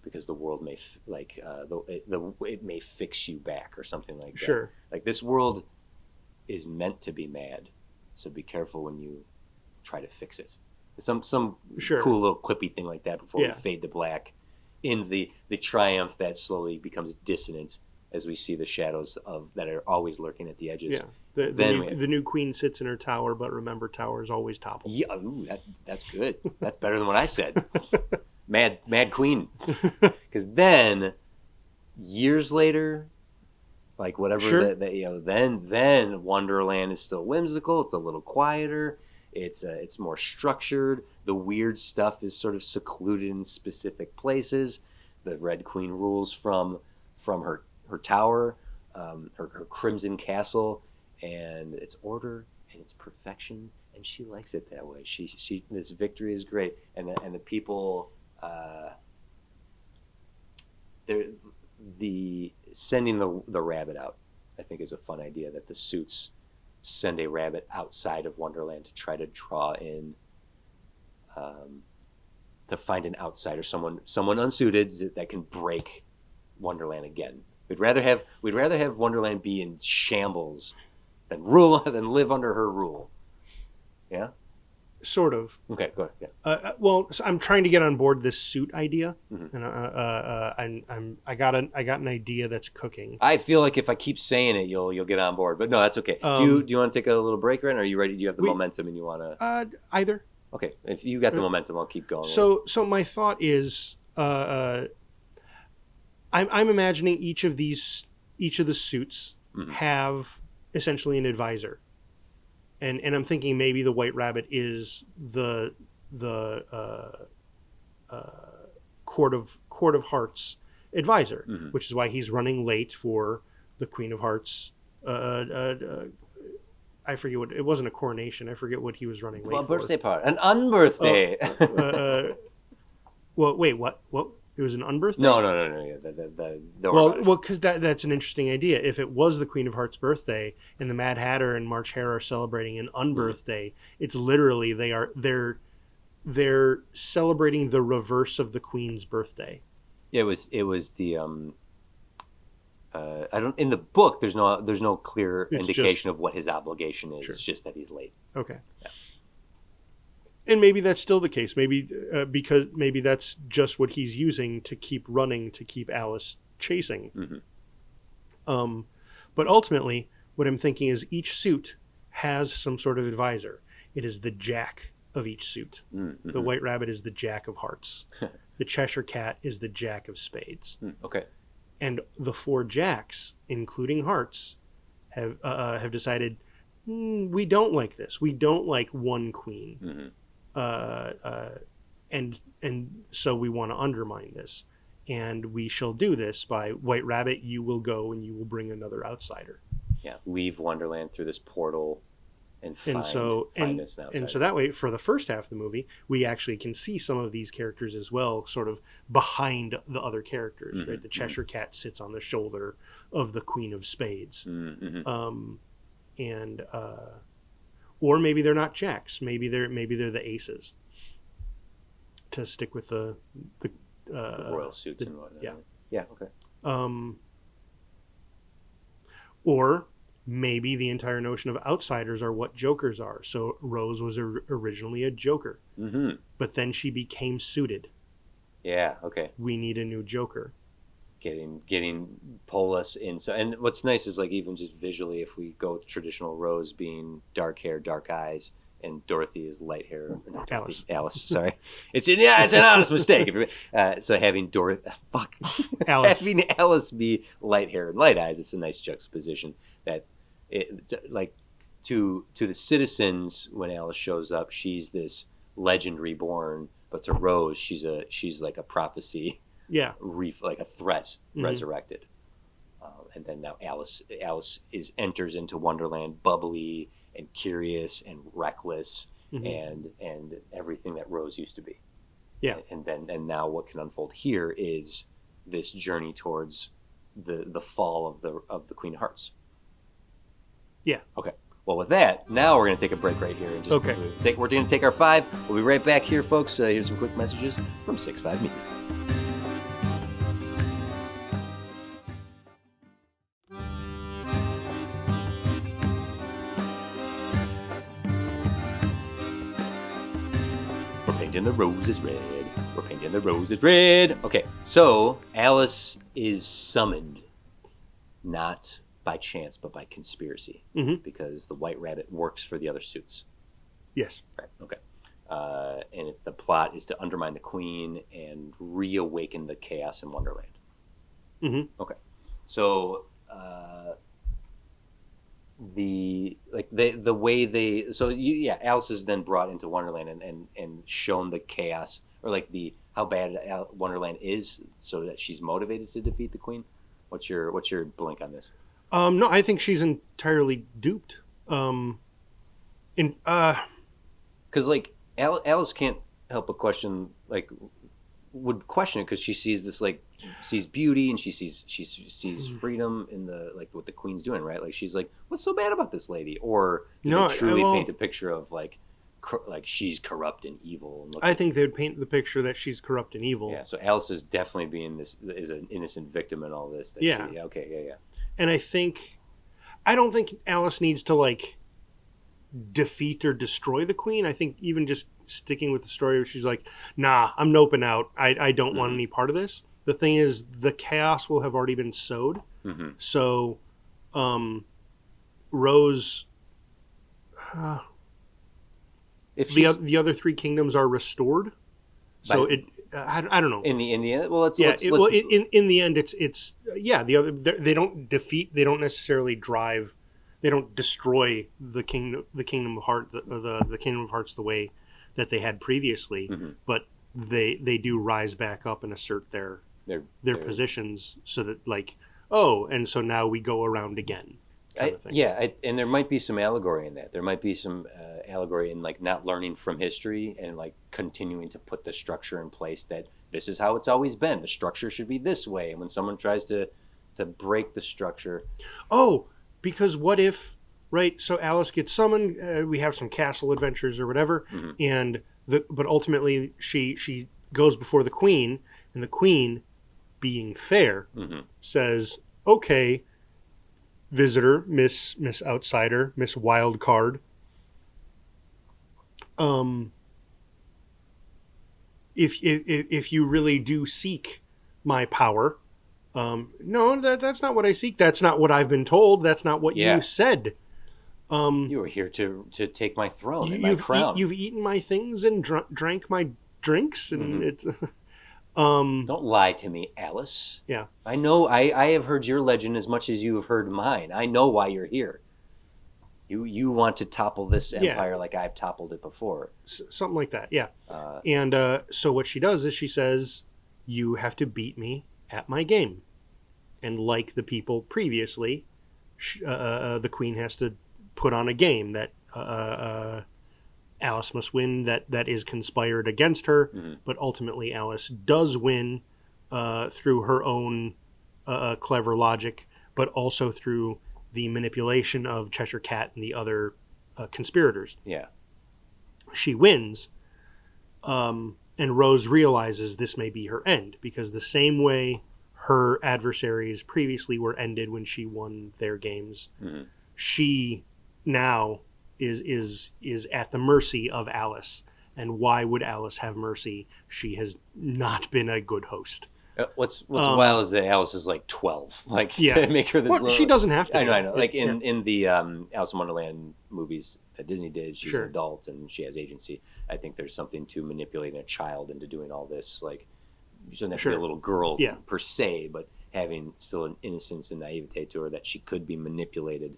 because the world may it may fix you back or something like that. Sure. Like this world is meant to be mad, so be careful when you try to fix it. Some cool little quippy thing like that before we fade to black in the triumph that slowly becomes dissonant as we see the shadows that are always lurking at the edges. Yeah, the new queen sits in her tower, but remember, towers always topple. Yeah, that's good. That's better than what I said. Mad Queen. Because then years later, like whatever then Wonderland is still whimsical. It's a little quieter. It's more structured. The weird stuff is sort of secluded in specific places. The Red Queen rules from her tower, her crimson castle, and it's order and it's perfection, and she likes it that way. She this victory is great, and the people, the sending the rabbit out, I think, is a fun idea. That the suits send a rabbit outside of Wonderland to try to draw in, to find an outsider, someone unsuited that can break Wonderland again. We'd rather have Wonderland be in shambles than live under her rule. Yeah. Sort of. Okay, go ahead. Yeah. Well, so I'm trying to get on board this suit idea, and I got an idea that's cooking. I feel like if I keep saying it, you'll get on board. But no, that's okay. Do you want to take a little break, right? Or are you ready? Do you have the momentum and you want to? Either. Okay, if you got the momentum, I'll keep going. So my thought is, I'm imagining each of the suits have essentially an advisor. And I'm thinking maybe the White Rabbit is the Court of Hearts advisor, which is why he's running late for the Queen of Hearts I forget what it wasn't a coronation. I forget what he was running late Well, for. birthday party, an Oh, unbirthday. well, wait, what? What? It was an unbirthday? No. Yeah, don't worry about it. Well, because that's an interesting idea. If it was the Queen of Hearts' birthday, and the Mad Hatter and March Hare are celebrating an unbirthday, it's literally they're celebrating the reverse of the Queen's birthday. It was the I don't in the book. There's no clear It's indication of what his obligation is. Sure. It's just that he's late. Okay. Yeah. And maybe that's still the case. Maybe because maybe that's just what he's using to keep running, to keep Alice chasing. Mm-hmm. But ultimately, what I'm thinking is each suit has some sort of advisor. It is the Jack of each suit. Mm-hmm. The White Rabbit is the Jack of Hearts. The Cheshire Cat is the Jack of Spades. Okay. And the 4 Jacks, including Hearts, have decided we don't like this. We don't like one queen. Mm-hmm. And so we want to undermine this, and we shall do this by White Rabbit. You will go and you will bring another outsider. Yeah, leave Wonderland through this portal and find us an outsider. And so that way, for the first half of the movie, we actually can see some of these characters as well, sort of behind the other characters. Mm-hmm. Right, the Cheshire Cat sits on the shoulder of the Queen of Spades, Mm-hmm. Or maybe they're not jacks. Maybe they're the aces. To stick with the royal suits and whatnot. Yeah. Yeah. Okay. Or maybe the entire notion of outsiders are what jokers are. So Rose was originally a joker, Mm-hmm. but then she became suited. Yeah. Okay. We need a new joker. Getting pull us in. So, and what's nice is like even just visually, if we go with traditional Rose being dark hair, dark eyes, and Dorothy is light hair. Not Dorothy, Alice. Sorry, it's an honest mistake. So having having Alice be light hair and light eyes, it's a nice juxtaposition. That's it. Like to the citizens when Alice shows up, she's this legend reborn, but to Rose, she's like a prophecy. Yeah, Like a threat Mm-hmm. resurrected, and then now Alice enters into Wonderland, bubbly and curious and reckless, Mm-hmm. and everything that Rose used to be. Yeah, and now what can unfold here is this journey towards the fall of the Queen of Hearts. Yeah. Okay. Well, with that, now we're going to take a break right here and just Okay. we're going to take our 5. We'll be right back here, folks. Here's some quick messages from 6-5 Media. We're painting the roses red. We're painting the roses red. Okay, so Alice is summoned not by chance but by conspiracy, Mm-hmm. because the White Rabbit works for the other suits. Yes. Right. Okay. And it's the plot is to undermine the Queen and reawaken the chaos in Wonderland. Mm-hmm. Okay. So the way Alice is then brought into Wonderland and shown the chaos, or like how bad Wonderland is, so that she's motivated to defeat the Queen. What's your blink on this? No, I think she's entirely duped. Because like Alice can't help but question would question it, because she sees this sees beauty, and she sees freedom in the what the Queen's doing, right? Like she's like, what's so bad about this lady? Or do they truly paint a picture of like she's corrupt and evil? And I think they'd paint the picture that she's corrupt and evil. Yeah, so Alice is definitely is an innocent victim in all this. Yeah. Okay. And I don't think Alice needs to defeat or destroy the Queen. I think even just sticking with the story where she's like, nah, I'm noping out. I don't want any part of this. The thing is, the chaos will have already been sowed. Mm-hmm. So, Rose, If the other 3 kingdoms are restored. So I don't know. in the end, well, In the end, it's the other, they don't necessarily drive, they don't destroy the kingdom of Heart, the kingdom of Hearts the way that they had previously, Mm-hmm. but they do rise back up and assert their positions, so that and so now we go around again, kind of thing. And there might be some allegory in that. There might be some allegory in like not learning from history and like continuing to put the structure in place that this is how it's always been. The structure should be this way. And when someone tries to break the structure, Oh, because what if, right? So Alice gets summoned. We have some castle adventures or whatever, and but ultimately she goes before the queen, and the queen, being fair, says, "Okay, visitor, Miss Outsider, Miss Wild Card. If you really do seek my power, no, that's not what I seek. That's not what I've been told. That's not what you said. You were here to take my throne and my crown. You've eaten my things and drank my drinks, and it's." Don't lie to me, Alice. Yeah. I know. I have heard your legend as much as you have heard mine. I know why you're here. You want to topple this empire like I've toppled it before. Something like that, yeah. And so what she does is she says, you have to beat me at my game. And like the people previously, the queen has to put on a game that Alice must win that is conspired against her. But ultimately Alice does win through her own clever logic, but also through the manipulation of Cheshire Cat and the other conspirators. Yeah. She wins, and Rose realizes this may be her end, because the same way her adversaries previously were ended when she won their games, she now is at the mercy of Alice. And why would Alice have mercy? She has not been a good host. What's wild is that Alice is like 12. Like, to make her this. Well, she doesn't have to. I know. Like in the Alice in Wonderland movies that Disney did, she's an adult and she has agency. I think there's something to manipulating a child into doing all this. Like, she doesn't have to be a little girl per se, but having still an innocence and naivete to her that she could be manipulated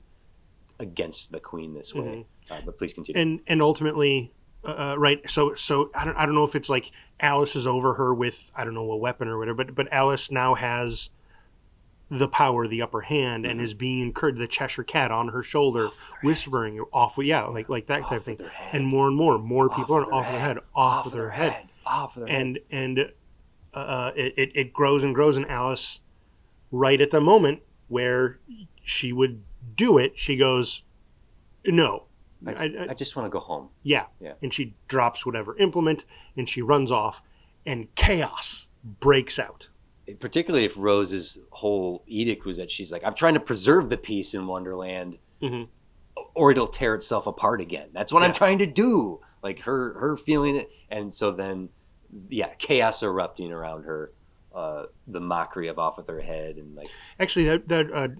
against the queen this way. But please continue. And ultimately. Right. So I don't know if it's like Alice is over her with, I don't know, a weapon or whatever, but Alice now has the power, the upper hand, and is being incurred, the Cheshire Cat on her shoulder, whispering off, like that type of thing. And more people are off of their head, off of their head. And it grows and grows, and Alice, right at the moment where she would do it, she goes, no. I just want to go home. Yeah. And she drops whatever implement and she runs off, and chaos breaks out. Particularly if Rose's whole edict was that she's like, I'm trying to preserve the peace in Wonderland or it'll tear itself apart again. That's what I'm trying to do. Like her feeling it. And so then, chaos erupting around her, the mockery of off with her head. And like, actually that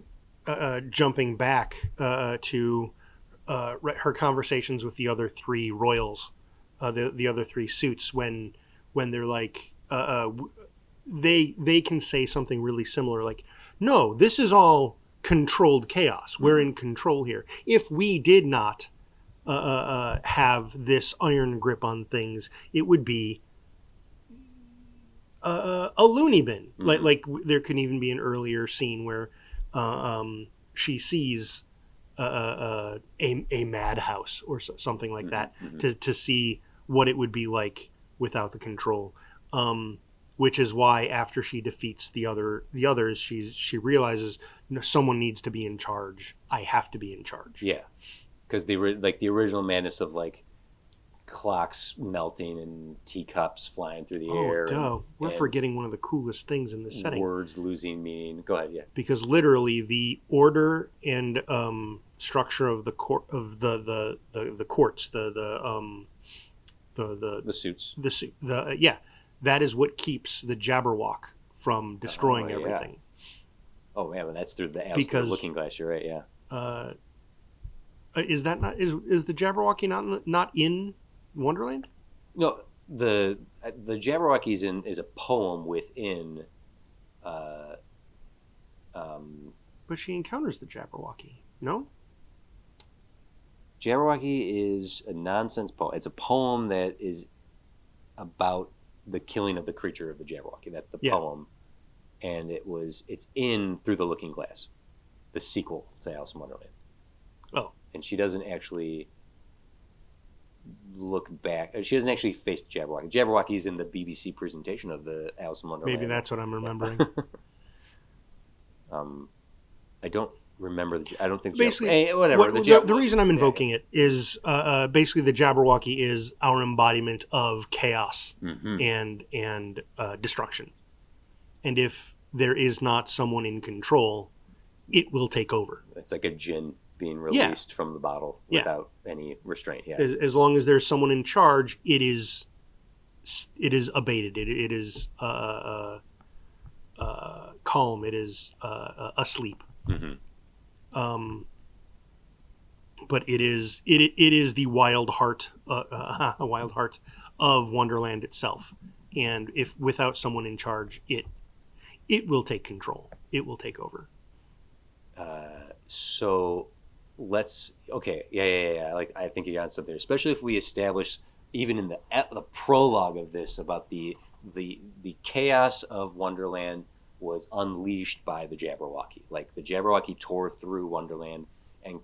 jumping back to her conversations with the other three royals, the other three suits, when they're like, they can say something really similar, like, no, this is all controlled chaos. We're in control here. If we did not have this iron grip on things, it would be a loony bin. Like there can even be an earlier scene where she sees a madhouse or something like that to see what it would be like without the control. Which is why after she defeats the others, she realizes, someone needs to be in charge. I have to be in charge. Yeah, because the original madness of like clocks melting and teacups flying through the air. We're forgetting one of the coolest things in this setting. Words losing meaning. Go ahead, yeah. Because literally the order and structure of the court of the courts, the suits. That is what keeps the Jabberwock from destroying everything. Oh man, but that's through the looking glass. You're right. Yeah. Is the Jabberwocky not in Wonderland? No, the Jabberwocky is a poem within. But she encounters the Jabberwocky. No. Jabberwocky is a nonsense poem. It's a poem that is about the killing of the creature of the Jabberwocky. That's the poem, and it's in Through the Looking Glass. the sequel to Alice in Wonderland. Oh. And she doesn't actually look back. She doesn't actually face the Jabberwocky. Jabberwocky's in the BBC presentation of the Alice in Wonderland. Maybe that's what I'm remembering. I don't remember. I don't think. Basically, whatever. The reason I'm invoking it is basically the Jabberwocky is our embodiment of chaos and destruction. And if there is not someone in control, it will take over. It's like a djinn being released from the bottle without any restraint. Yeah. As long as there's someone in charge, it is abated. It is calm. It is asleep. But it is the wild heart of Wonderland itself. And if without someone in charge, it will take control. It will take over. So let's yeah. Like I think you got something, especially if we establish even in the prologue of this about the chaos of Wonderland was unleashed by the Jabberwocky. Like the Jabberwocky tore through Wonderland and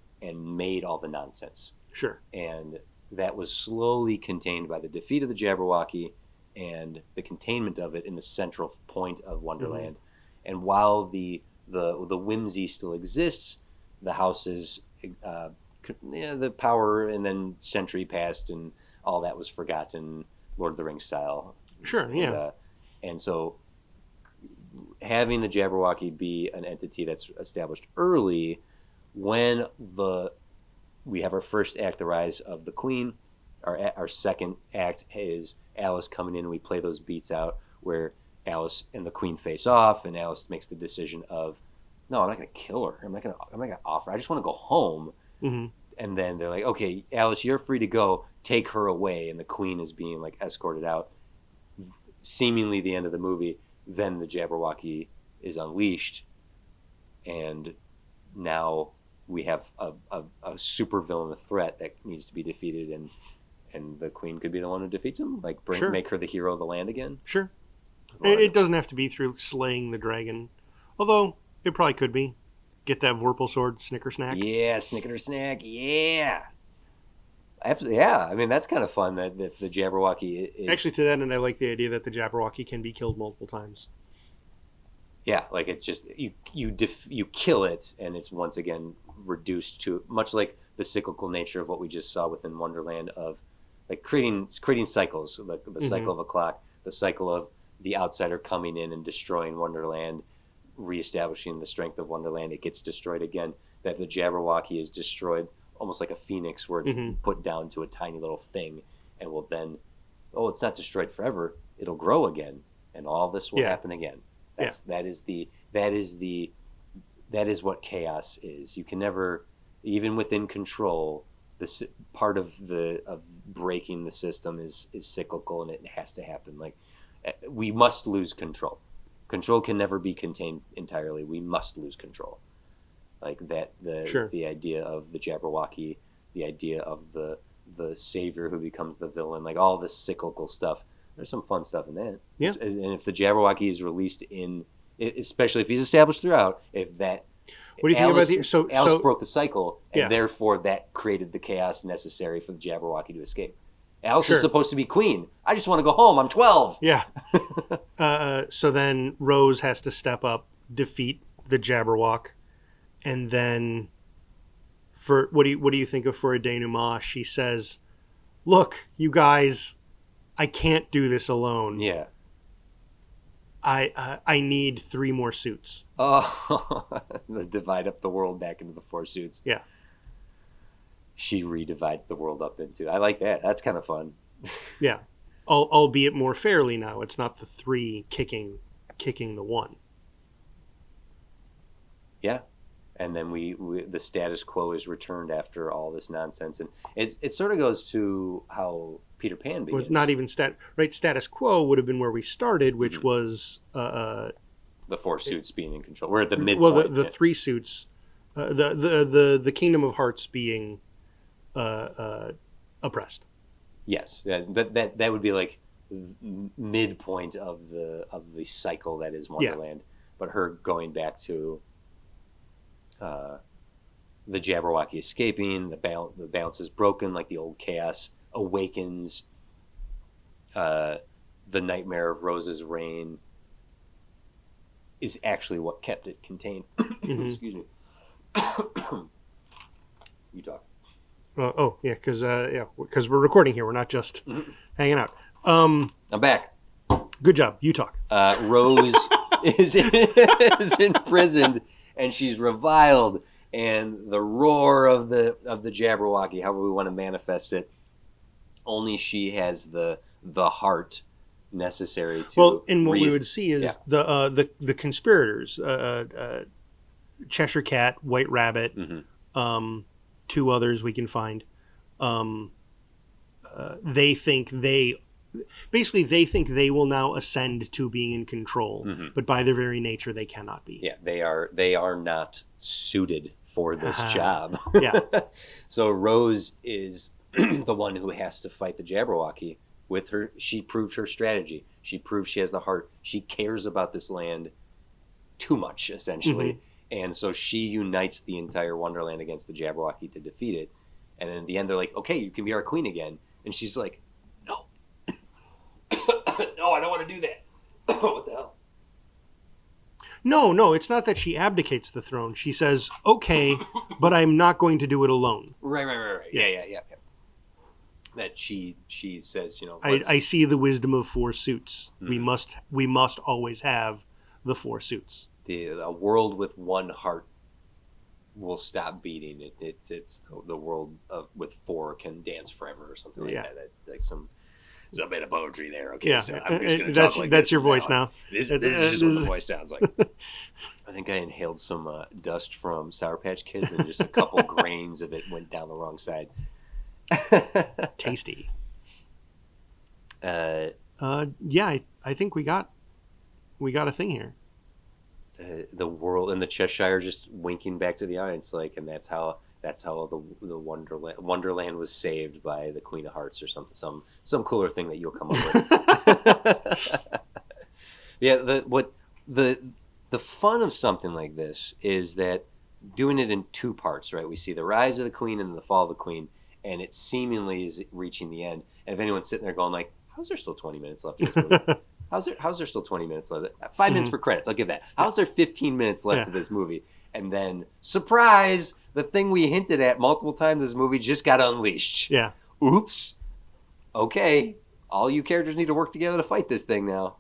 made all the nonsense. Sure. And that was slowly contained by the defeat of the Jabberwocky and the containment of it in the central point of Wonderland. And while the whimsy still exists, the houses, the power, and then century passed, and all that was forgotten, Lord of the Rings style. Sure, yeah. And so having the Jabberwocky be an entity that's established early, when we have our first act, the rise of the Queen. Our second act is Alice coming in, and we play those beats out where Alice and the Queen face off, and Alice makes the decision of, no, I'm not going to kill her. I'm not going to offer. I just want to go home. And then they're like, okay, Alice, you're free to go. Take her away. And the Queen is being like escorted out. Seemingly the end of the movie. Then the Jabberwocky is unleashed, and now we have a super villain, a threat that needs to be defeated, and the Queen could be the one who defeats him, like make her the hero of the land again. Sure. It doesn't have to be through slaying the dragon, although it probably could be. Get that Vorpal sword, snicker snack. Yeah, snicker snack. Yeah. Yeah, I mean that's kind of fun. That if the Jabberwocky is actually to that, and I like the idea that the Jabberwocky can be killed multiple times. Yeah, like it's just you kill it, and it's once again reduced to much like the cyclical nature of what we just saw within Wonderland of like creating cycles, like the cycle of a clock, the cycle of the outsider coming in and destroying Wonderland, reestablishing the strength of Wonderland. It gets destroyed again. That the Jabberwocky is destroyed. Almost like a phoenix where it's put down to a tiny little thing and will then, it's not destroyed forever. It'll grow again, and all this will happen again. That is what chaos is. You can never, even within control, this part of breaking the system is cyclical, and it has to happen. Like we must lose control. Control can never be contained entirely. We must lose control. Like that, the idea of the Jabberwocky, the idea of the savior who becomes the villain, like all this cyclical stuff. There's some fun stuff in that. Yeah. And if the Jabberwocky is released especially if he's established throughout, what do you think about Alice broke the cycle, and therefore that created the chaos necessary for the Jabberwocky to escape. Alice is supposed to be queen. I just want to go home. I'm 12. Yeah. So then Rose has to step up, defeat the Jabberwock. And then, what do you think of for a denouement? She says, "Look, you guys, I can't do this alone. Yeah, I need 3 more suits. Oh, divide up the world back into the 4 suits. Yeah, she redivides the world up into. I like that. That's kind of fun. Yeah, albeit more fairly now. It's not the 3 kicking the 1. Yeah. And then the status quo is returned after all this nonsense, and it sort of goes to how Peter Pan begins. Well, it's not even status quo would have been where we started, which was the 4 suits being in control. We're at the midpoint. Well, the 3 suits, the Kingdom of Hearts being oppressed. Yes, that would be like midpoint of the cycle that is Wonderland, but her going back to the Jabberwocky escaping, the balance is broken, like the old chaos awakens. The nightmare of Rose's reign is actually what kept it contained. Mm-hmm. Excuse me. You talk. Because we're recording here. We're not just hanging out. I'm back. Good job. You talk. Rose is imprisoned, and she's reviled, and the roar of the Jabberwocky, however we want to manifest it, only she has the heart necessary to. Well, and what we would see is the conspirators, Cheshire Cat, White Rabbit, two others we can find. They think they will now ascend to being in control, but by their very nature they cannot be. Yeah, they are not suited for this job. Yeah. So Rose is the one who has to fight the Jabberwocky with her. She proved her strategy. She proved she has the heart. She cares about this land too much, essentially. And so she unites the entire Wonderland against the Jabberwocky to defeat it. And then at the end, they're like, okay, you can be our queen again. And she's like, no. No, I don't want to do that. What the hell? No, it's not that she abdicates the throne. She says, okay, but I'm not going to do it alone. Right. Yeah. That she says, I see the wisdom of four suits. We must always have the four suits. A world with one heart will stop beating. It's the world with four can dance forever or something like that. It's like some bit of poetry there. Okay, yeah. So I'm just going to talk like that's this your voice now. This is just what the voice sounds like. I think I inhaled some dust from Sour Patch Kids, and just a couple grains of it went down the wrong side. Tasty. I think we got a thing here. The world and the Cheshire just winking back to the audience, and that's how the Wonderland was saved by the Queen of Hearts or something, some cooler thing that you'll come up with. Yeah, the fun of something like this is that doing it in two parts, right? We see the rise of the Queen and the fall of the Queen, and it seemingly is reaching the end. And if anyone's sitting there going like, how's there still 20 minutes left in this movie? How's there still 20 minutes left? 5 minutes for credits, I'll give that. How's there 15 minutes left of this movie? And then, surprise, the thing we hinted at multiple times in this movie just got unleashed. Yeah. Oops. Okay. All you characters need to work together to fight this thing now.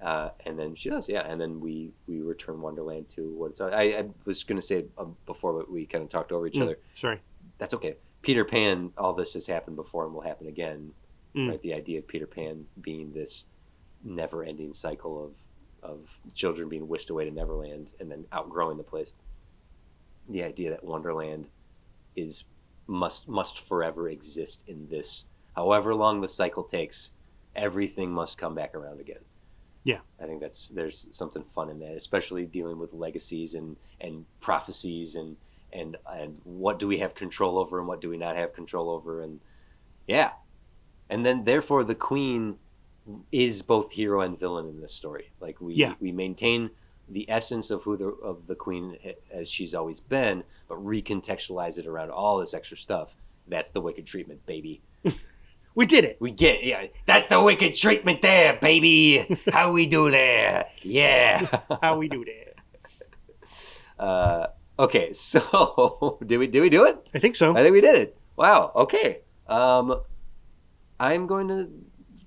And then she does, yeah. And then we return Wonderland to what it's. I was going to say before, but we kind of talked over each other. Sorry. That's okay. Peter Pan, all this has happened before and will happen again. Right? The idea of Peter Pan being this never-ending cycle of children being wished away to Neverland and then outgrowing the place. The idea that Wonderland must forever exist in this. However long the cycle takes, everything must come back around again. Yeah. I think there's something fun in that, especially dealing with legacies and prophecies and what do we have control over and what do we not have control over, and yeah. And then therefore the Queen is both hero and villain in this story. Like we maintain the essence of the Queen as she's always been, but recontextualize it around all this extra stuff. That's the wicked treatment, baby. We did it. We get it. Yeah. That's the wicked treatment there, baby. How we do there? Yeah. How we do there. Okay, so did we do it? I think so. I think we did it. Wow. Okay. I'm going to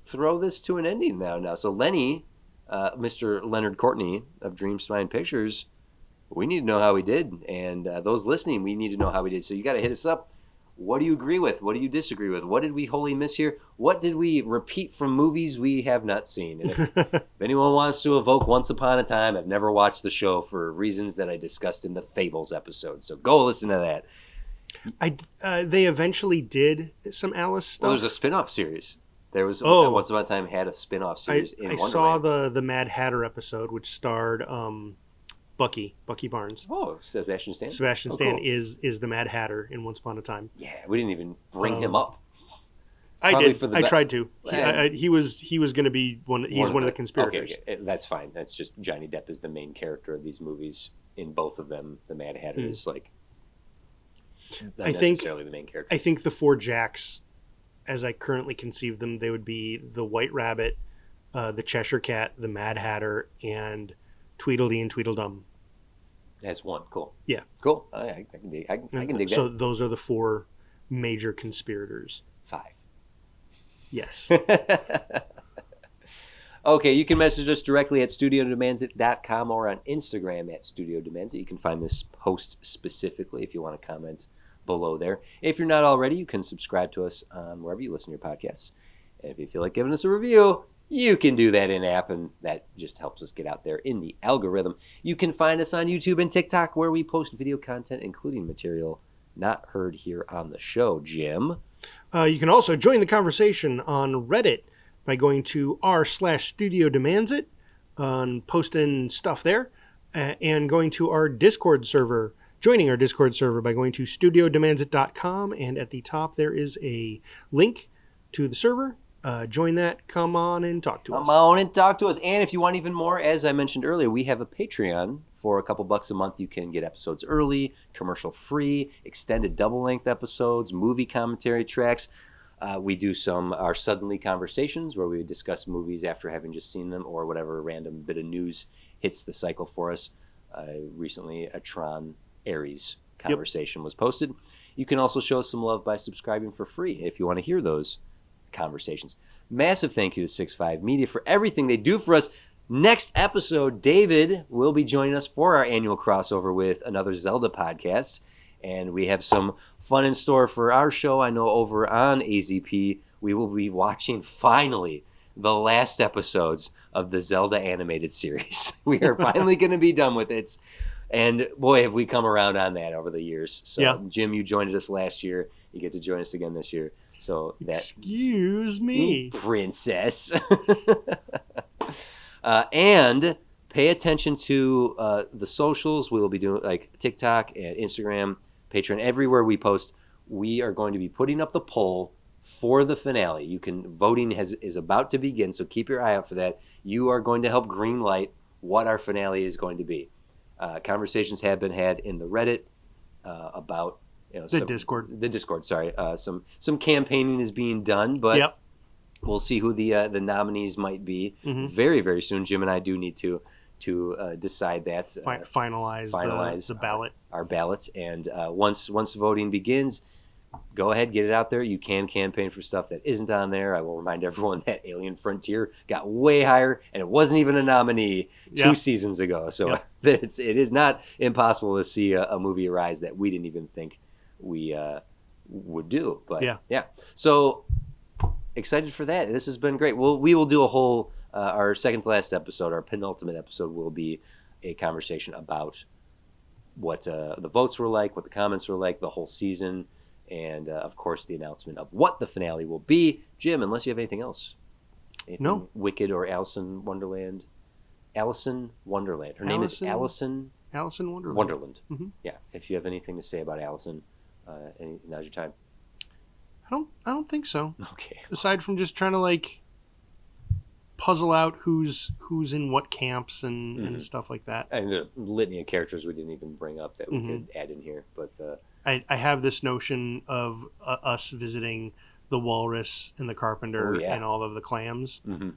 throw this to an ending now. So Lenny, Mr. Leonard Courtney of Dream Spine Pictures, we need to know how we did, and those listening, we need to know how we did. So you got to hit us up. What do you agree with? What do you disagree with? What did we wholly miss here? What did we repeat from movies we have not seen? And if anyone wants to evoke Once Upon a Time, I've never watched the show for reasons that I discussed in the Fables episode. So go listen to that. They eventually did some Alice stuff. Well, there's a spin-off series. There was Once Upon a Time had a spin-off series in Wonderland. I saw the Mad Hatter episode, which starred Bucky Barnes. Oh, Sebastian Stan. Sebastian Stan cool. is the Mad Hatter in Once Upon a Time. Yeah, we didn't even bring him up. I did. I tried to. He was going to be one. He's one of the conspirators. Okay, that's fine. That's just Johnny Depp is the main character of these movies in both of them, the Mad Hatter is like not I necessarily the main character. I think the 4 Jacks, as I currently conceive them, they would be the White Rabbit, the Cheshire Cat, the Mad Hatter, and Tweedledee and Tweedledum. As one, cool. Yeah, Cool. I can dig. I can dig so that. those are the 4 major conspirators. 5. Yes. Okay, you can message us directly at studiodemansit.com or on Instagram at studiodemansit. You can find this post specifically if you want to comment below there. If you're not already, you can subscribe to us on wherever you listen to your podcasts. And if you feel like giving us a review, you can do that in-app, and that just helps us get out there in the algorithm. You can find us on YouTube and TikTok, where we post video content, including material not heard here on the show. Jim? You can also join the conversation on Reddit by going to r/Studio Demands It, posting stuff there, and going to our Discord server, joining our Discord server by going to studiodemandsit.com, and at the top there is a link to the server. Join that. Come on and talk to us. Come on and talk to us. And if you want even more, as I mentioned earlier, we have a Patreon. For a couple bucks a month, you can get episodes early, commercial-free, extended double-length episodes, movie commentary tracks. We do our Suddenly Conversations, where we discuss movies after having just seen them, or whatever random bit of news hits the cycle for us. Recently, a Tron Ares conversation was posted. You can also show us some love by subscribing for free if you want to hear those conversations. Massive thank you to 6.5 Media for everything they do for us. Next episode, David will be joining us for our annual crossover with another Zelda podcast. And we have some fun in store for our show. I know over on AZP, we will be watching, finally, the last episodes of the Zelda animated series. We are finally going to be done with it. And boy, have we come around on that over the years. So, yeah. Jim, you joined us last year. You get to join us again this year. So excuse me, princess. And pay attention to the socials. We will be doing like TikTok and Instagram, Patreon, everywhere we post. We are going to be putting up the poll for the finale. Voting is about to begin, so keep your eye out for that. You are going to help greenlight what our finale is going to be. Conversations have been had in the Reddit about the Discord. Sorry, some campaigning is being done, but we'll see who the nominees might be very, very soon. Jim and I do need to decide that. Finalize the ballot. Our ballots. And once voting begins, go ahead, get it out there. You can campaign for stuff that isn't on there. I will remind everyone that Alien Frontier got way higher, and it wasn't even a nominee 2 seasons ago. So it is not impossible to see a movie arise that we didn't even think we would do. But yeah. So excited for that. This has been great. We will do a whole our second to last episode, our penultimate episode, will be a conversation about what the votes were like, what the comments were like, the whole season, and of course the announcement of what the finale will be. Jim, unless you have anything else, no. Wicked or Alice Wonderland. Her name is Allison. Allison Wonderland. Wonderland. Mm-hmm. Yeah. If you have anything to say about Allison, now's your time. I don't think so. Okay. Aside from just trying to puzzle out who's in what camps and stuff like that. And the litany of characters we didn't even bring up that we could add in here. But I have this notion of us visiting the walrus and the carpenter and all of the clams. Mm-hmm.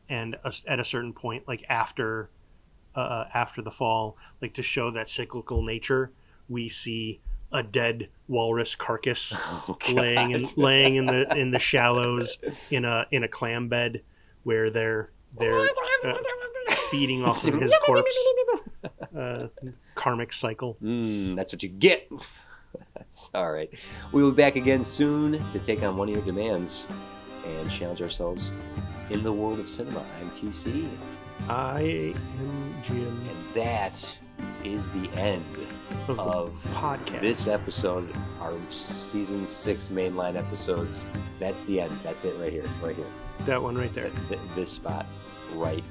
And at a certain point, after the fall, to show that cyclical nature, we see a dead walrus carcass laying in the shallows in a clam bed where they're feeding off of his corpse. Karmic cycle. That's what you get. That's all right. We will be back again soon to take on one of your demands and challenge ourselves in the world of cinema. I'm TC. I am Jim. And that is the end of podcast. This episode, our season 6 mainline episodes. That's the end. That's it right here. That one right there. This spot right